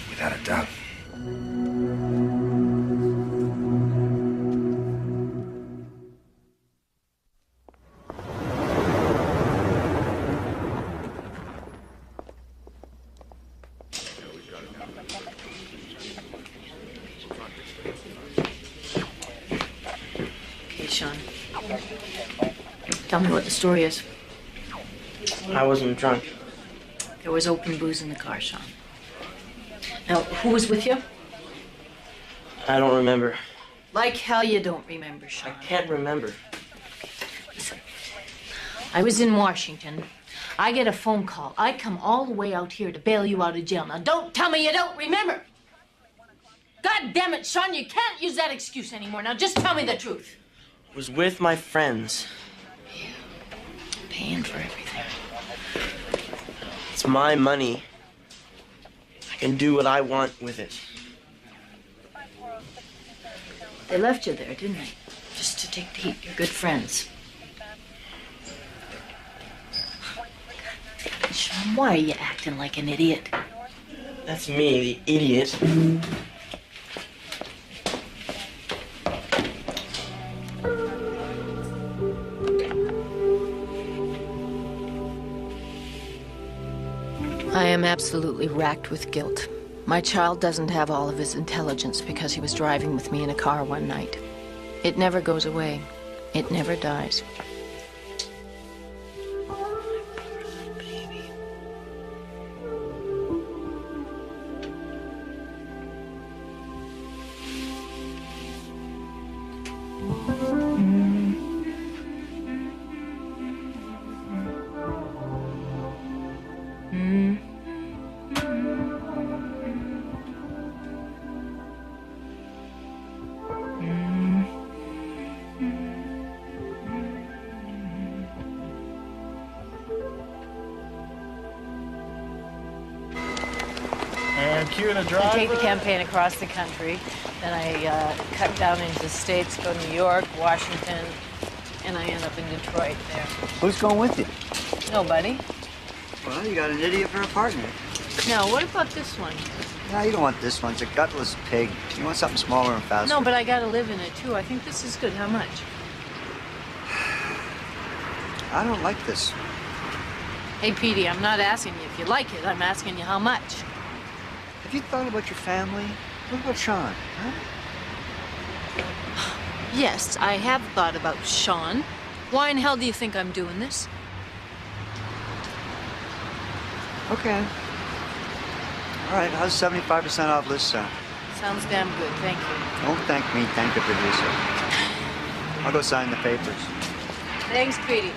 Without a doubt. Okay, Sean. Tell me what the story is. I wasn't drunk. There was open booze in the car, Sean. Now, who was with you? I don't remember. Like hell you don't remember, Sean. I can't remember. Listen, I was in Washington. I get a phone call. I come all the way out here to bail you out of jail. Now, don't tell me you don't remember. God damn it, Sean, you can't use that excuse anymore. Now, just tell me the truth. I was with my friends. Paying for everything. It's my money. I can do what I want with it. They left you there, didn't they? Just to take the heat. You're good friends. Sean, why are you acting like an idiot? That's me, the idiot. I am absolutely racked with guilt. My child doesn't have all of his intelligence because he was driving with me in a car one night. It never goes away. It never dies. And cue the I driver. take the campaign across the country, then I cut down into the States, go to New York, Washington, and I end up in Detroit there. Who's going with you? Nobody. Well, you got an idiot for a partner. Now, what about this one? No, you don't want this one. It's a gutless pig. You want something smaller and faster. No, but I gotta live in it too. I think this is good. How much? I don't like this. Hey, Petey, I'm not asking you if you like it. I'm asking you how much. Have you thought about your family? What about Sean? Huh? Yes, I have thought about Sean. Why in hell do you think I'm doing this? Okay. All right, how's 75% off list sound? Sounds damn good, thank you. Don't thank me, thank the producer. I'll go sign the papers. Thanks, Petey.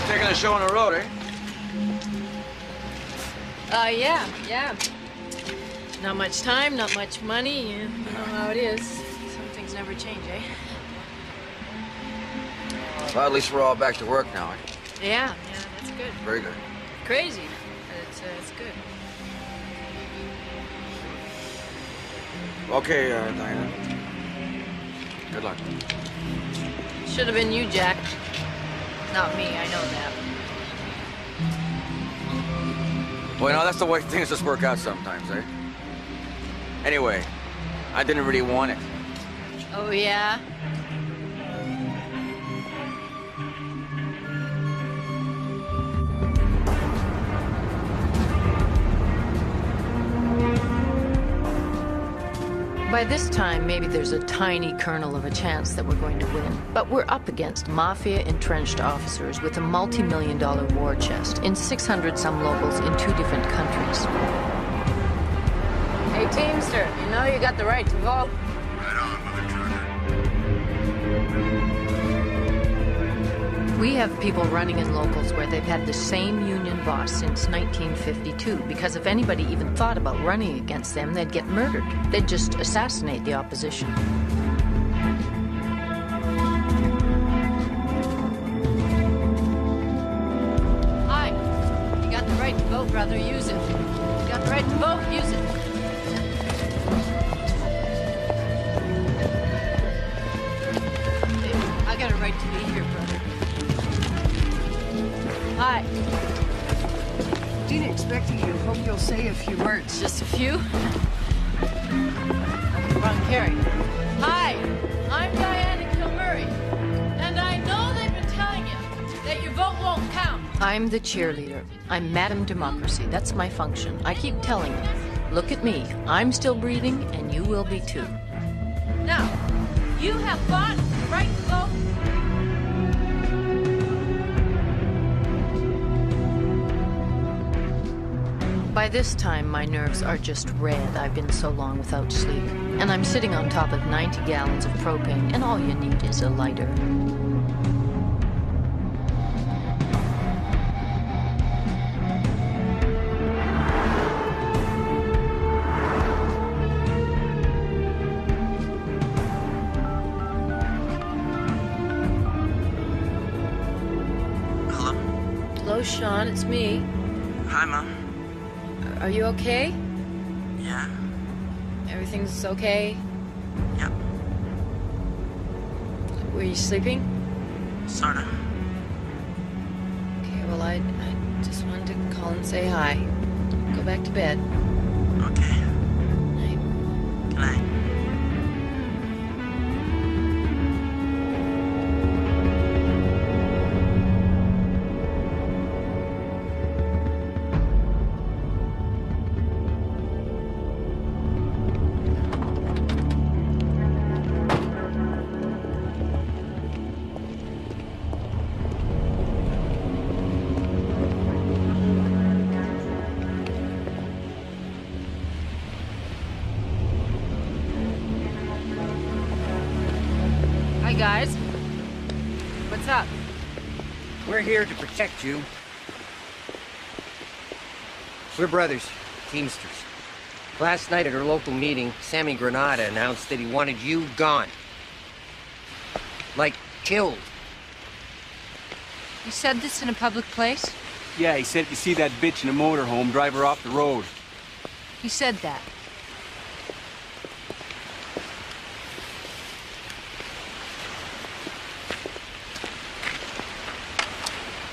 Taking a show on the road, eh? Yeah. Not much time, not much money. You know how it is. Some things never change, eh? Well, at least we're all back to work now. Yeah, that's good. Very good. crazy, but it's good. Okay, Diana. Good luck. Should have been you, Jack. Not me, I know that. Well, you know, that's the way things just work out sometimes, eh? Anyway, I didn't really want it. Oh, yeah? By this time, maybe there's a tiny kernel of a chance that we're going to win. But we're up against mafia-entrenched officers with a multi-million-dollar war chest in 600-some locals in 2 different countries. Hey, Teamster, you know you got the right to vote. We have people running in locals where they've had the same union boss since 1952, because if anybody even thought about running against them, they'd get murdered. They'd just assassinate the opposition. Hi. You got the right to vote, brother. Use it. You got the right to vote. Use it. I got a right to be here, brother. Hi. Didn't expect you. Hope you'll say a few words. Just a few? Wrong Carrie. Hi, I'm Diana Kilmury, and I know they've been telling you that your vote won't count. I'm the cheerleader. I'm Madam Democracy. That's my function. I keep telling you, look at me. I'm still breathing, and you will be too. Now, you have fought the right to vote. By this time, my nerves are just red. I've been so long without sleep. And I'm sitting on top of 90 gallons of propane, and all you need is a lighter. Hello? Hello, Sean. It's me. Hi, Mom. Are you okay? Yeah? Everything's okay? Yep. Were you sleeping? Sorta. Okay, well, I just wanted to call and say hi. Go back to bed. Okay. Night. Good night. Hi, guys. What's up? We're here to protect you. We're brothers, Teamsters. Last night at our local meeting, Sammy Granada announced that he wanted you gone. Like, killed. You said this in a public place? Yeah, he said if you see that bitch in a motorhome, drive her off the road. He said that.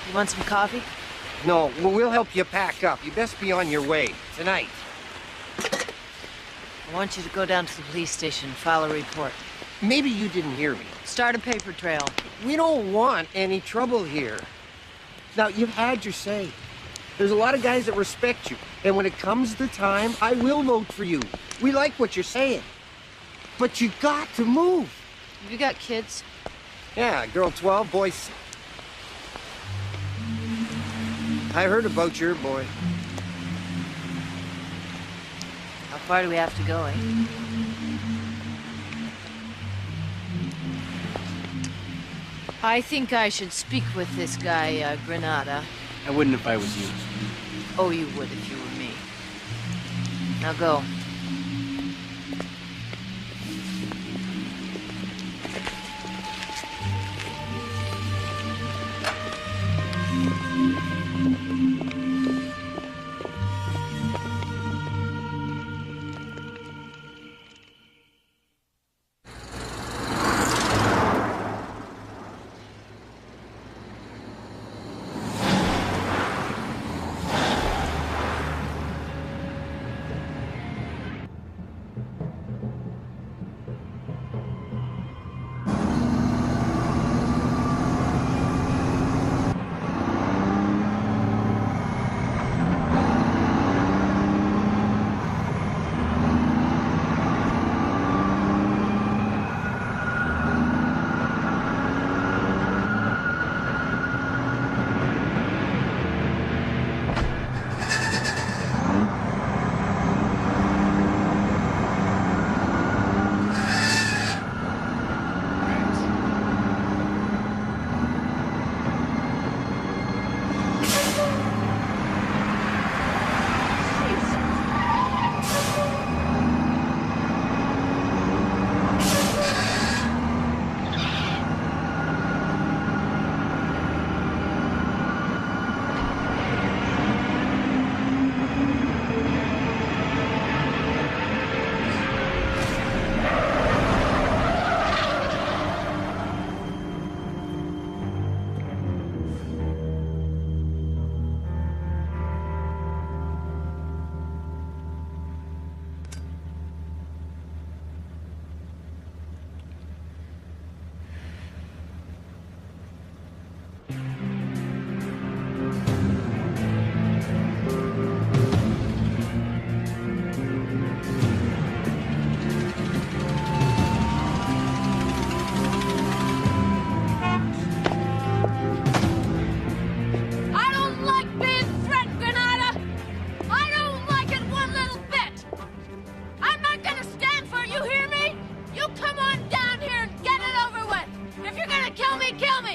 You want some coffee? No, well, we'll help you pack up. You best be on your way, tonight. I want you to go down to the police station, file a report. Maybe you didn't hear me. Start a paper trail. We don't want any trouble here. Now, you've had your say. There's a lot of guys that respect you. And when it comes to time, I will vote for you. We like what you're saying. But you got to move. Have you got kids? Yeah, girl 12, boy 6. I heard about your boy. How far do we have to go, eh? I think I should speak with this guy, Granada. I wouldn't if I was you. Oh, you would if you were me. Now go.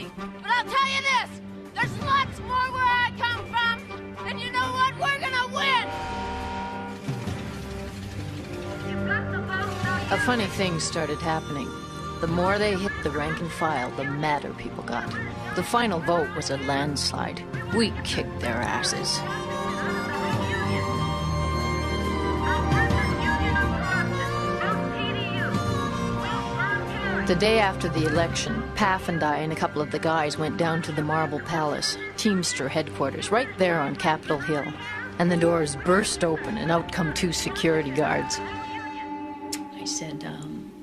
thing. But I'll tell you this, there's lots more where I come from. And you know what? We're gonna win. A funny thing started happening. The more they hit the rank and file, the madder people got. The final vote was a landslide. We kicked their asses. The day after the election, Paff and I and a couple of the guys went down to the Marble Palace, Teamster headquarters, right there on Capitol Hill. And the doors burst open and out come 2 security guards. I said,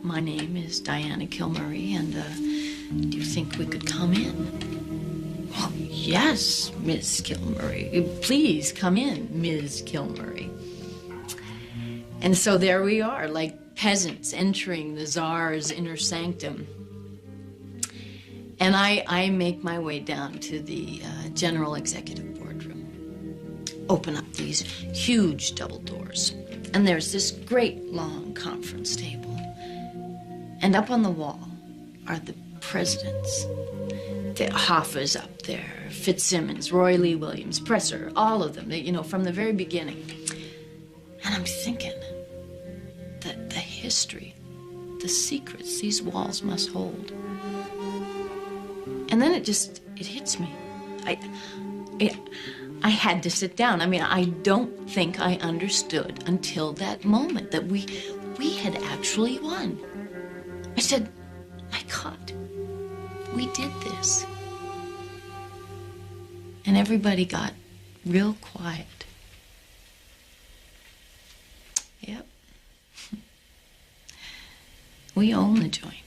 my name is Diana Kilmury, and do you think we could come in? Oh, yes, Miss Kilmury. Please come in, Ms. Kilmury. And so there we are, like peasants entering the Tsar's inner sanctum. And I make my way down to the General Executive Boardroom. Open up these huge double doors. And there's this great long conference table. And up on the wall are the presidents. The Hoffa's up there, Fitzsimmons, Roy Lee Williams, Presser, all of them, you know, from the very beginning. And I'm thinking that the history, the secrets these walls must hold. And then it hits me. I had to sit down. I mean, I don't think I understood until that moment that we had actually won. I said, my God, we did this. And everybody got real quiet. Yep. We own the joint.